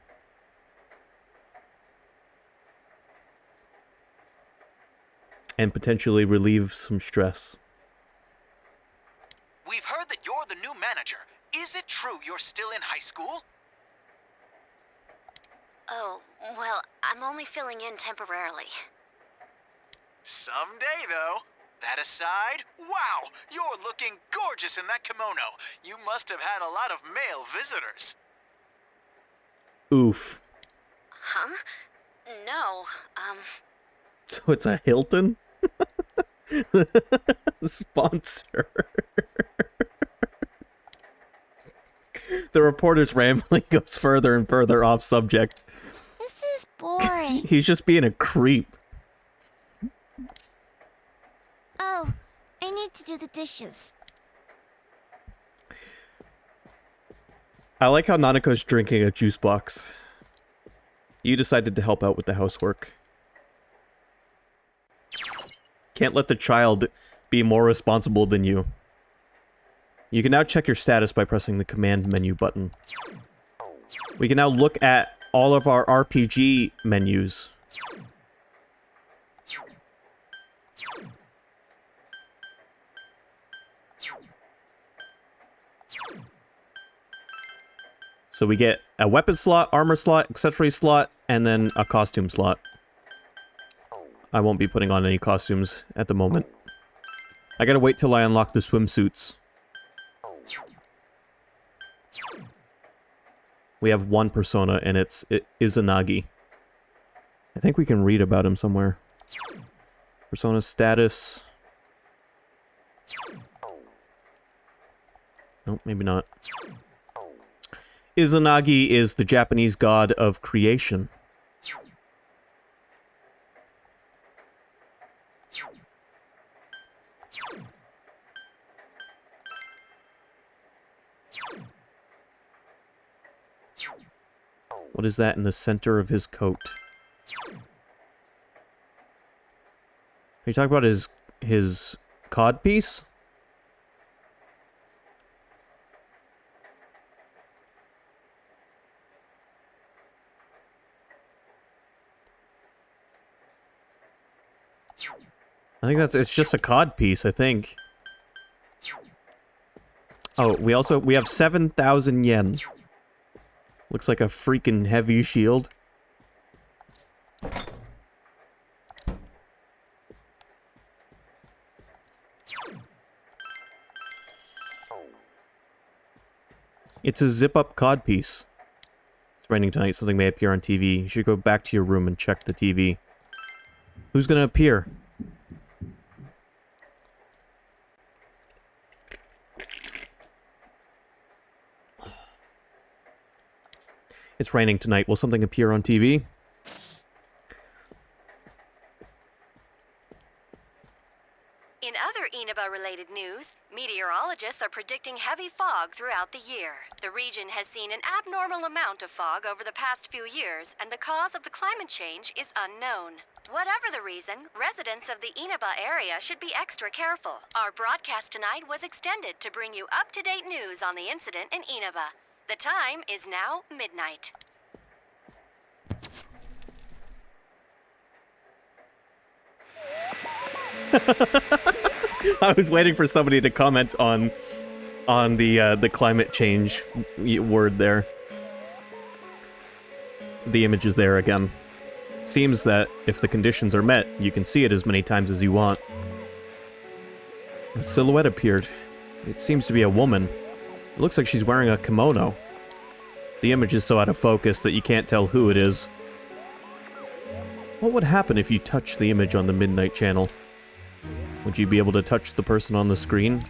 And potentially relieve some stress. We've heard that you're the new manager. Is it true you're still in high school? Oh, well, I'm only filling in temporarily. Someday, though. That aside, wow, you're looking gorgeous in that kimono. You must have had a lot of male visitors. Oof. Huh? No, So it's a Hilton? Sponsor. The reporter's rambling goes further and further off subject. This is boring. He's just being a creep. Oh, I need to do the dishes. I like how Nanako's drinking a juice box. You decided to help out with the housework. Can't let the child be more responsible than you. You can now check your status by pressing the command menu button. We can now look at all of our RPG menus. So we get a weapon slot, armor slot, accessory slot, and then a costume slot. I won't be putting on any costumes at the moment. I gotta wait till I unlock the swimsuits. We have one persona, and it's Izanagi. I think we can read about him somewhere. Persona status. Nope, maybe not. Izanagi is the Japanese god of creation. What is that in the center of his coat? Are you talking about his codpiece? I think it's just a cod piece, I think. Oh, we have 7,000 yen. Looks like a freaking heavy shield. It's a zip-up codpiece. It's raining tonight, something may appear on TV. You should go back to your room and check the TV. Who's gonna appear? It's raining tonight. Will something appear on TV? In other Inaba-related news, meteorologists are predicting heavy fog throughout the year. The region has seen an abnormal amount of fog over the past few years, and the cause of the climate change is unknown. Whatever the reason, residents of the Inaba area should be extra careful. Our broadcast tonight was extended to bring you up-to-date news on the incident in Inaba. The time is now midnight. I was waiting for somebody to comment on the climate change word there. The image is there again. Seems that if the conditions are met, you can see it as many times as you want. A silhouette appeared. It seems to be a woman. It looks like she's wearing a kimono. The image is so out of focus that you can't tell who it is. What would happen if you touched the image on the Midnight Channel? Would you be able to touch the person on the screen?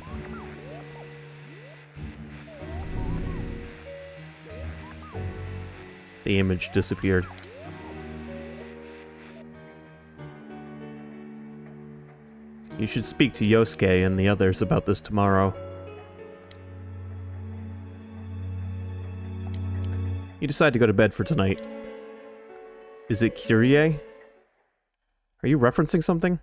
The image disappeared. You should speak to Yosuke and the others about this tomorrow. You decide to go to bed for tonight. Is it Kyrie? Are you referencing something?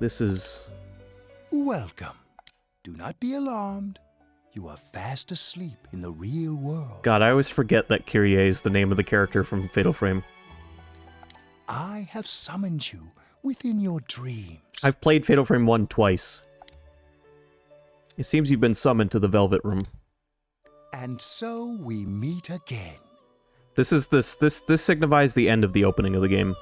This is... Welcome. Do not be alarmed. You are fast asleep in the real world. God, I always forget that Kyrie is the name of the character from Fatal Frame. I have summoned you within your dream. I've played Fatal Frame 1 twice. It seems you've been summoned to the Velvet Room. And so we meet again. This signifies the end of the opening of the game.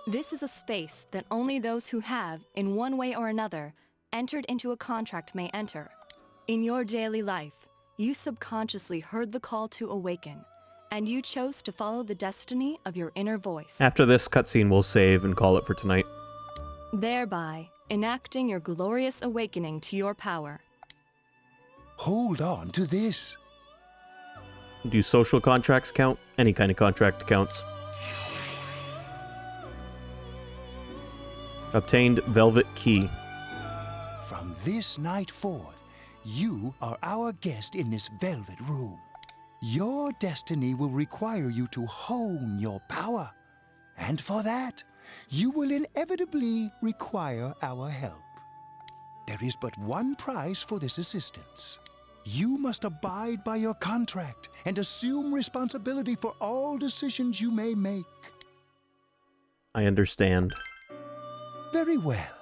This is a space that only those who have, in one way or another, entered into a contract may enter. In your daily life, you subconsciously heard the call to awaken, and you chose to follow the destiny of your inner voice. After this cutscene, we'll save and call it for tonight. Thereby, enacting your glorious awakening to your power. Hold on to this. Do social contracts count? Any kind of contract counts. Obtained Velvet Key. From this night forth, you are our guest in this Velvet Room. Your destiny will require you to hone your power. And for that, you will inevitably require our help. There is but one price for this assistance. You must abide by your contract and assume responsibility for all decisions you may make. I understand. Very well.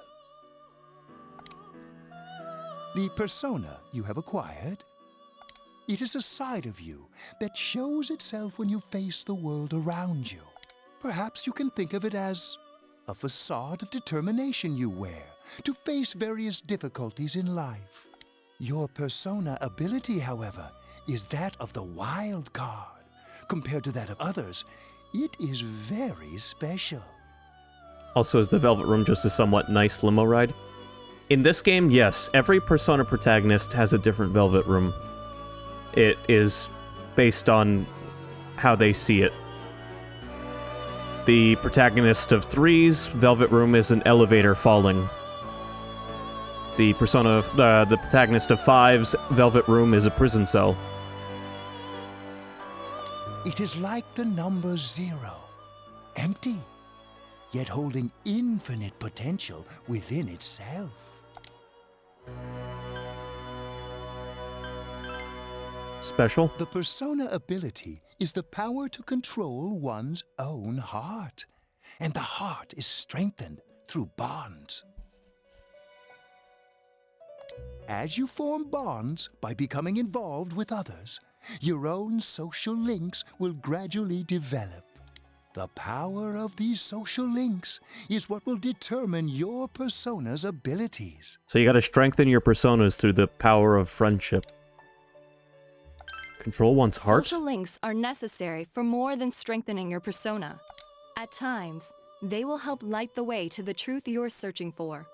The persona you have acquired, it is a side of you that shows itself when you face the world around you. Perhaps you can think of it as a facade of determination you wear to face various difficulties in life. Your persona ability, however, is that of the wild card. Compared to that of others, it is very special. Also, is the Velvet Room just a somewhat nice limo ride? In this game, yes, every Persona protagonist has a different Velvet Room. It is based on how they see it. The protagonist of 3's Velvet Room is an elevator falling. The the protagonist of 5's Velvet Room is a prison cell. It is like the number 0, empty, yet holding infinite potential within itself. Special? The persona ability is the power to control one's own heart, and the heart is strengthened through bonds. As you form bonds by becoming involved with others, your own social links will gradually develop. The power of these social links is what will determine your persona's abilities. So you gotta strengthen your personas through the power of friendship. Control one's heart? Social links are necessary for more than strengthening your persona. At times, they will help light the way to the truth you're searching for.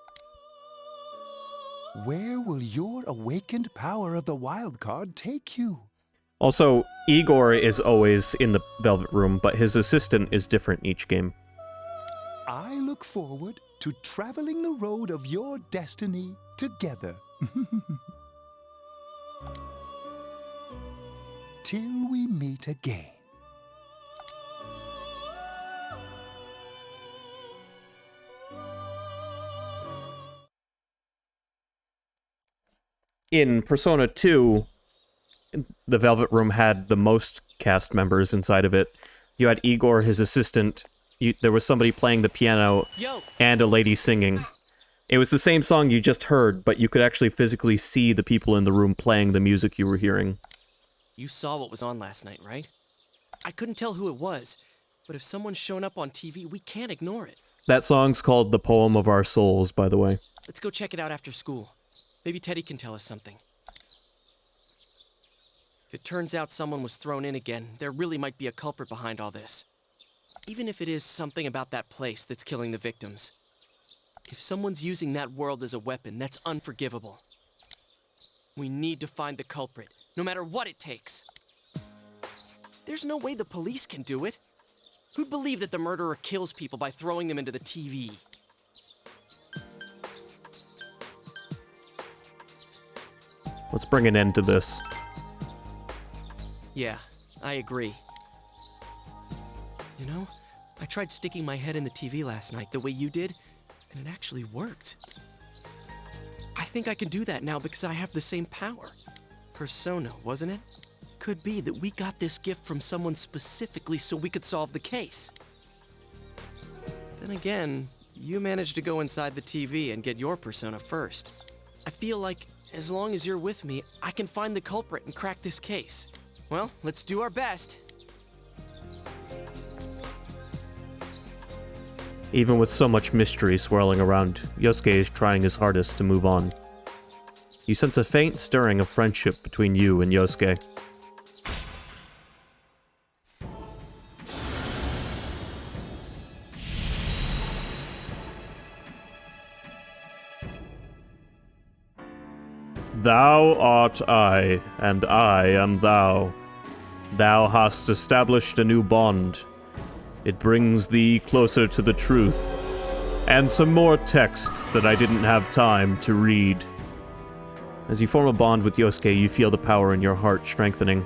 Where will your awakened power of the wild card take you? Also, Igor is always in the Velvet Room, but his assistant is different each game. I look forward to traveling the road of your destiny together. Till we meet again. In Persona 2, the Velvet Room had the most cast members inside of it. You had Igor, his assistant, there was somebody playing the piano, and a lady singing. It was the same song you just heard, but you could actually physically see the people in the room playing the music you were hearing. You saw what was on last night, right? I couldn't tell who it was, but if someone's shown up on TV, we can't ignore it. That song's called The Poem of Our Souls, by the way. Let's go check it out after school. Maybe Teddy can tell us something. If it turns out someone was thrown in again, there really might be a culprit behind all this. Even if it is something about that place that's killing the victims. If someone's using that world as a weapon, that's unforgivable. We need to find the culprit, no matter what it takes. There's no way the police can do it. Who'd believe that the murderer kills people by throwing them into the TV? Let's bring an end to this. Yeah, I agree. You know, I tried sticking my head in the TV last night the way you did, and it actually worked. I think I can do that now because I have the same power. Persona, wasn't it? Could be that we got this gift from someone specifically so we could solve the case. Then again, you managed to go inside the TV and get your persona first. I feel like As long as you're with me, I can find the culprit and crack this case. Well, let's do our best. Even with so much mystery swirling around, Yosuke is trying his hardest to move on. You sense a faint stirring of friendship between you and Yosuke. Thou art I, and I am thou. Thou hast established a new bond. It brings thee closer to the truth, and some more text that I didn't have time to read. As you form a bond with Yosuke, you feel the power in your heart strengthening.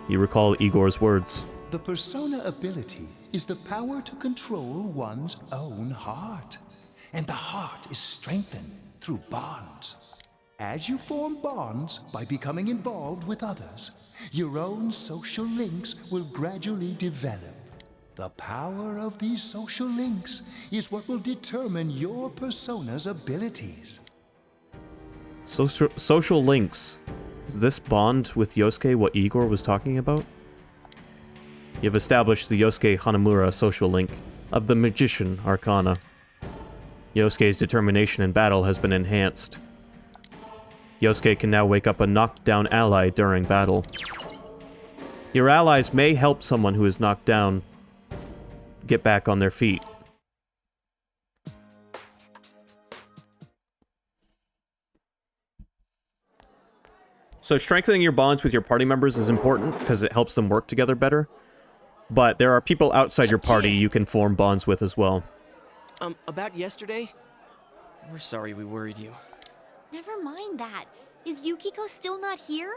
You recall Igor's words. The persona ability is the power to control one's own heart. And the heart is strengthened through bonds. As you form bonds by becoming involved with others, your own social links will gradually develop. The power of these social links is what will determine your persona's abilities. Social links. Is this bond with Yosuke what Igor was talking about? You've established the Yosuke Hanamura social link of the Magician Arcana. Yosuke's determination in battle has been enhanced. Yosuke can now wake up a knocked down ally during battle. Your allies may help someone who is knocked down get back on their feet. So strengthening your bonds with your party members is important because it helps them work together better. But there are people outside your party you can form bonds with as well. About yesterday? We're sorry we worried you. Never mind that. Is Yukiko still not here?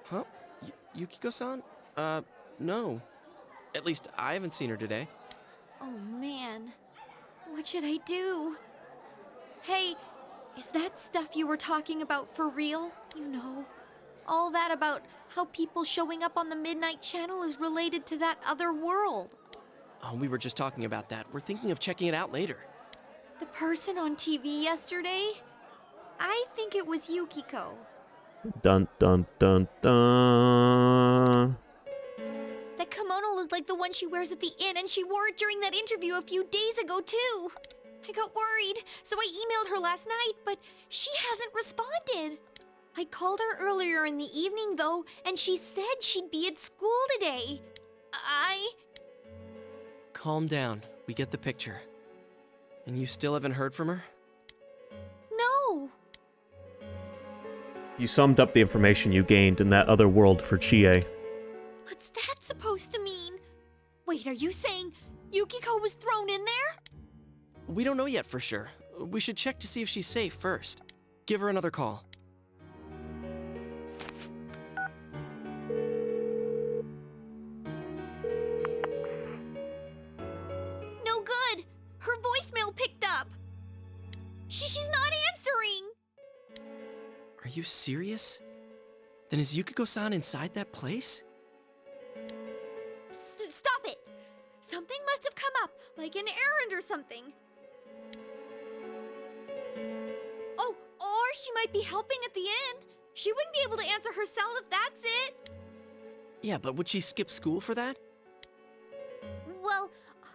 Huh? Yukiko-san? No. At least I haven't seen her today. Oh man. What should I do? Hey, is that stuff you were talking about for real? You know, all that about how people showing up on the Midnight Channel is related to that other world. Oh, we were just talking about that. We're thinking of checking it out later. The person on TV yesterday? I think it was Yukiko. Dun dun dun dun. That kimono looked like the one she wears at the inn, and she wore it during that interview a few days ago, too. I got worried, so I emailed her last night, but she hasn't responded. I called her earlier in the evening, though, and she said she'd be at school today. Calm down. We get the picture. And you still haven't heard from her? No. You summed up the information you gained in that other world for Chie. What's that supposed to mean? Wait, are you saying Yukiko was thrown in there? We don't know yet for sure. We should check to see if she's safe first. Give her another call. No good. Her voicemail picked up. She's not answering. Are you serious? Then is Yukiko-san inside that place? Stop it! Something must have come up, like an errand or something. Oh, or she might be helping at the inn. She wouldn't be able to answer herself if that's it. Yeah, but would she skip school for that? Well,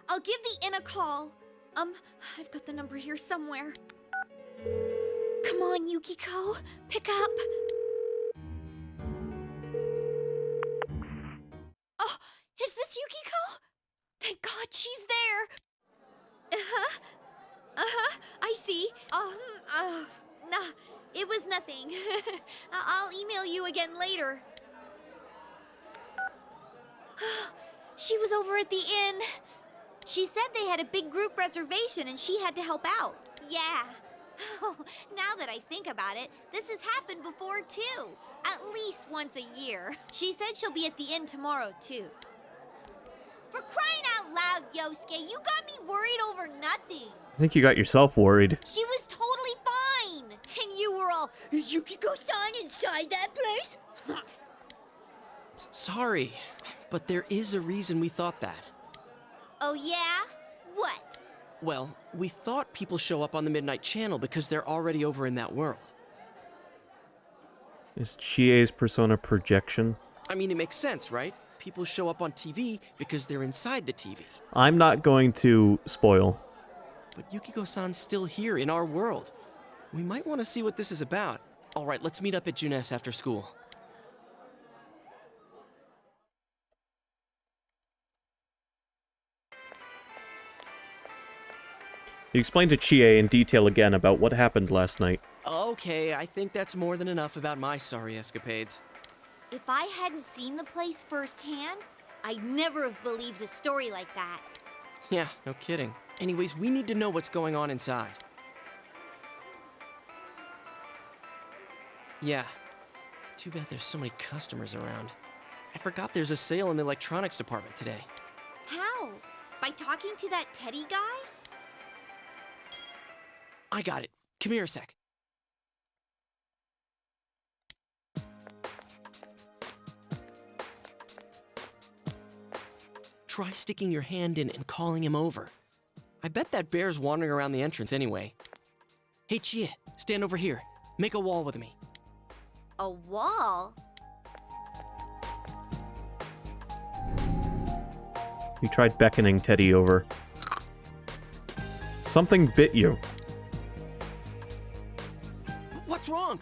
I'll give the inn a call. I've got the number here somewhere. Come on, Yukiko. Pick up. Oh, is this Yukiko? Thank God she's there. I see. Nah, it was nothing. I'll email you again later. She was over at the inn. She said they had a big group reservation and she had to help out. Yeah. Now that I think about it, this has happened before too. At least once a year. She said she'll be at the inn tomorrow too. For crying out loud, Yosuke, you got me worried over nothing. I think you got yourself worried. She was totally fine. And you were all, is Yukiko-san inside that place? Sorry, but there is a reason we thought that. Oh yeah? What? Well, we thought people show up on the Midnight Channel because they're already over in that world. Is Chie's persona projection? I mean, it makes sense, right? People show up on TV because they're inside the TV. I'm not going to spoil. But Yukiko-san's still here in our world. We might want to see what this is about. All right, let's meet up at Junes after school. You explained to Chie in detail again about what happened last night. Okay, I think that's more than enough about my sorry escapades. If I hadn't seen the place firsthand, I'd never have believed a story like that. Yeah, no kidding. Anyways, we need to know what's going on inside. Yeah. Too bad there's so many customers around. I forgot there's a sale in the electronics department today. How? By talking to that Teddy guy? I got it. Come here a sec. Try sticking your hand in and calling him over. I bet that bear's wandering around the entrance anyway. Hey, Chie, stand over here. Make a wall with me. A wall? You tried beckoning Teddy over. Something bit you. What's wrong?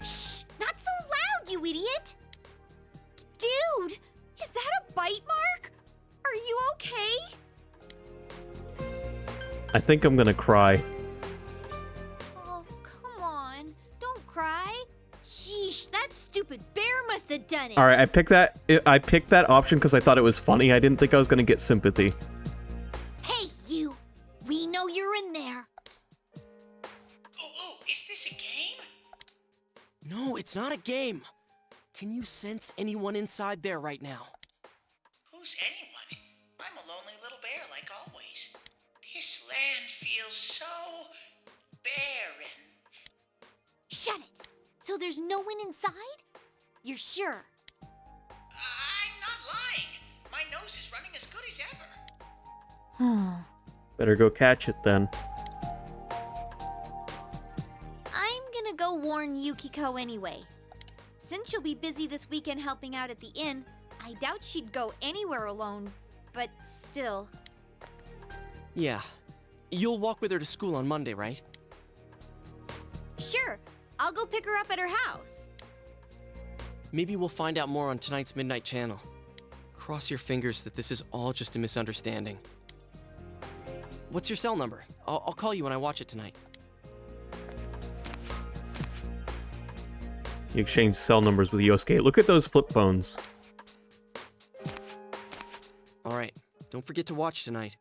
Shh! Not so loud, you idiot! Dude! Is that a bite mark? Are you okay? I think I'm gonna cry. Oh, come on. Don't cry. Sheesh, that stupid bear must have done it. Alright, I picked that option because I thought it was funny. I didn't think I was gonna get sympathy. Hey, you! We know you're in there. Oh, is this a game? No, it's not a game. Can you sense anyone inside there right now? Who's anyone? I'm a lonely little bear like always. This land feels so barren. Shut it! So there's no one inside? You're sure? I'm not lying. My nose is running as good as ever. Better go catch it then. I'm gonna go warn Yukiko anyway. Since she'll be busy this weekend helping out at the inn, I doubt she'd go anywhere alone, but still. Yeah. You'll walk with her to school on Monday, right? Sure, I'll go pick her up at her house. Maybe we'll find out more on tonight's Midnight Channel. Cross your fingers that this is all just a misunderstanding. What's your cell number? I'll call you when I watch it tonight. You exchange cell numbers with Yosuke. Look at those flip phones. Alright, don't forget to watch tonight.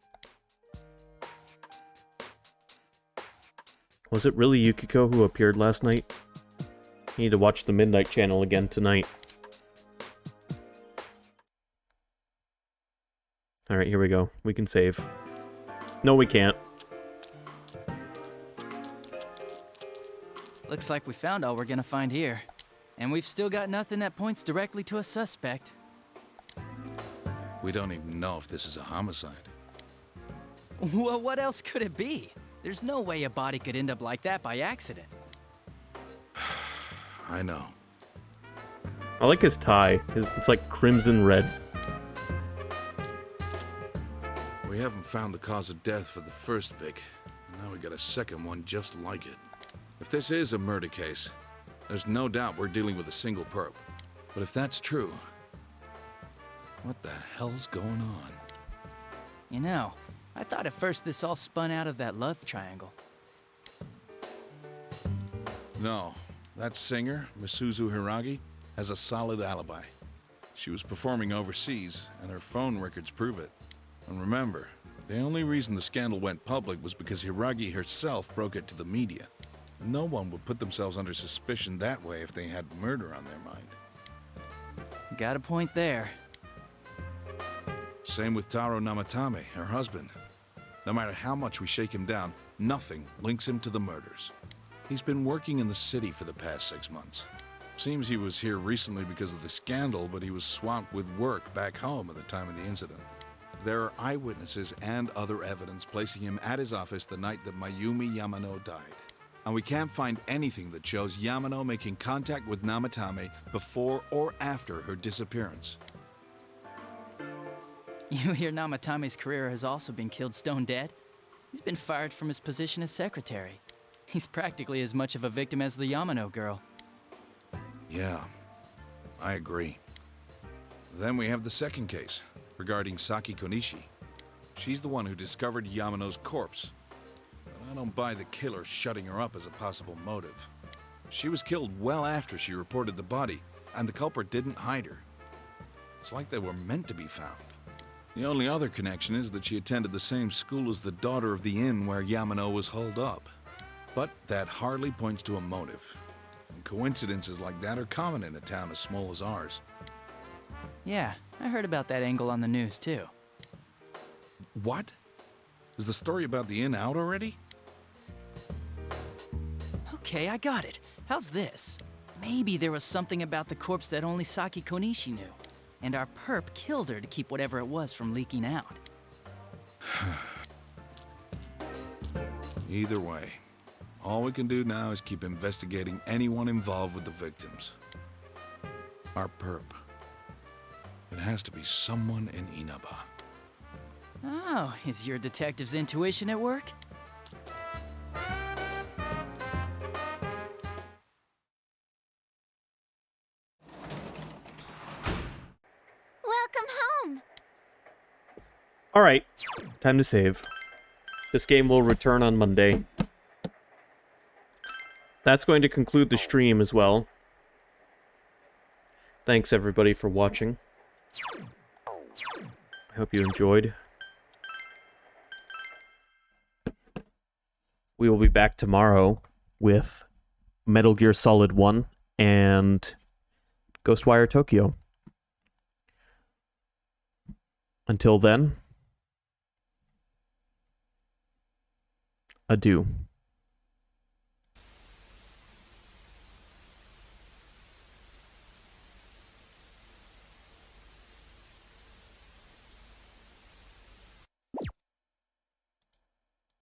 Was it really Yukiko who appeared last night? You need to watch the Midnight Channel again tonight. Alright, here we go. We can save. No, we can't. Looks like we found all we're gonna find here. And we've still got nothing that points directly to a suspect. We don't even know if this is a homicide. Well, what else could it be? There's no way a body could end up like that by accident. I know. I like his tie. It's like crimson red. We haven't found the cause of death for the first Vic. Now we got a second one just like it. If this is a murder case, there's no doubt we're dealing with a single perp. But if that's true, what the hell's going on? You know, I thought at first this all spun out of that love triangle. No, that singer, Misuzu Hiragi, has a solid alibi. She was performing overseas, and her phone records prove it. And remember, the only reason the scandal went public was because Hiragi herself broke it to the media. No one would put themselves under suspicion that way if they had murder on their mind. Got a point there. Same with Taro Namatame, her husband. No matter how much we shake him down, nothing links him to the murders. He's been working in the city for the past 6 months. Seems he was here recently because of the scandal, but he was swamped with work back home at the time of the incident. there are eyewitnesses and other evidence placing him at his office the night that Mayumi Yamano died. And we can't find anything that shows Yamano making contact with Namatame before or after her disappearance. You hear Namatame's career has also been killed stone dead? He's been fired from his position as secretary. He's practically as much of a victim as the Yamano girl. Yeah, I agree. Then we have the second case, regarding Saki Konishi. She's the one who discovered Yamano's corpse. But I don't buy the killer shutting her up as a possible motive. She was killed well after she reported the body, and the culprit didn't hide her. It's like they were meant to be found. The only other connection is that she attended the same school as the daughter of the inn where Yamano was holed up. But that hardly points to a motive. And coincidences like that are common in a town as small as ours. Yeah, I heard about that angle on the news too. What? Is the story about the inn out already? Okay, I got it. How's this? Maybe there was something about the corpse that only Saki Konishi knew, and our perp killed her to keep whatever it was from leaking out. Either way, all we can do now is keep investigating anyone involved with the victims. Our perp. It has to be someone in Inaba. Oh, is your detective's intuition at work? Welcome home. Alright, time to save. This game will return on Monday. That's going to conclude the stream as well. Thanks everybody for watching. I hope you enjoyed. We will be back tomorrow with Metal Gear Solid 1 and Ghostwire Tokyo. Until then, adieu.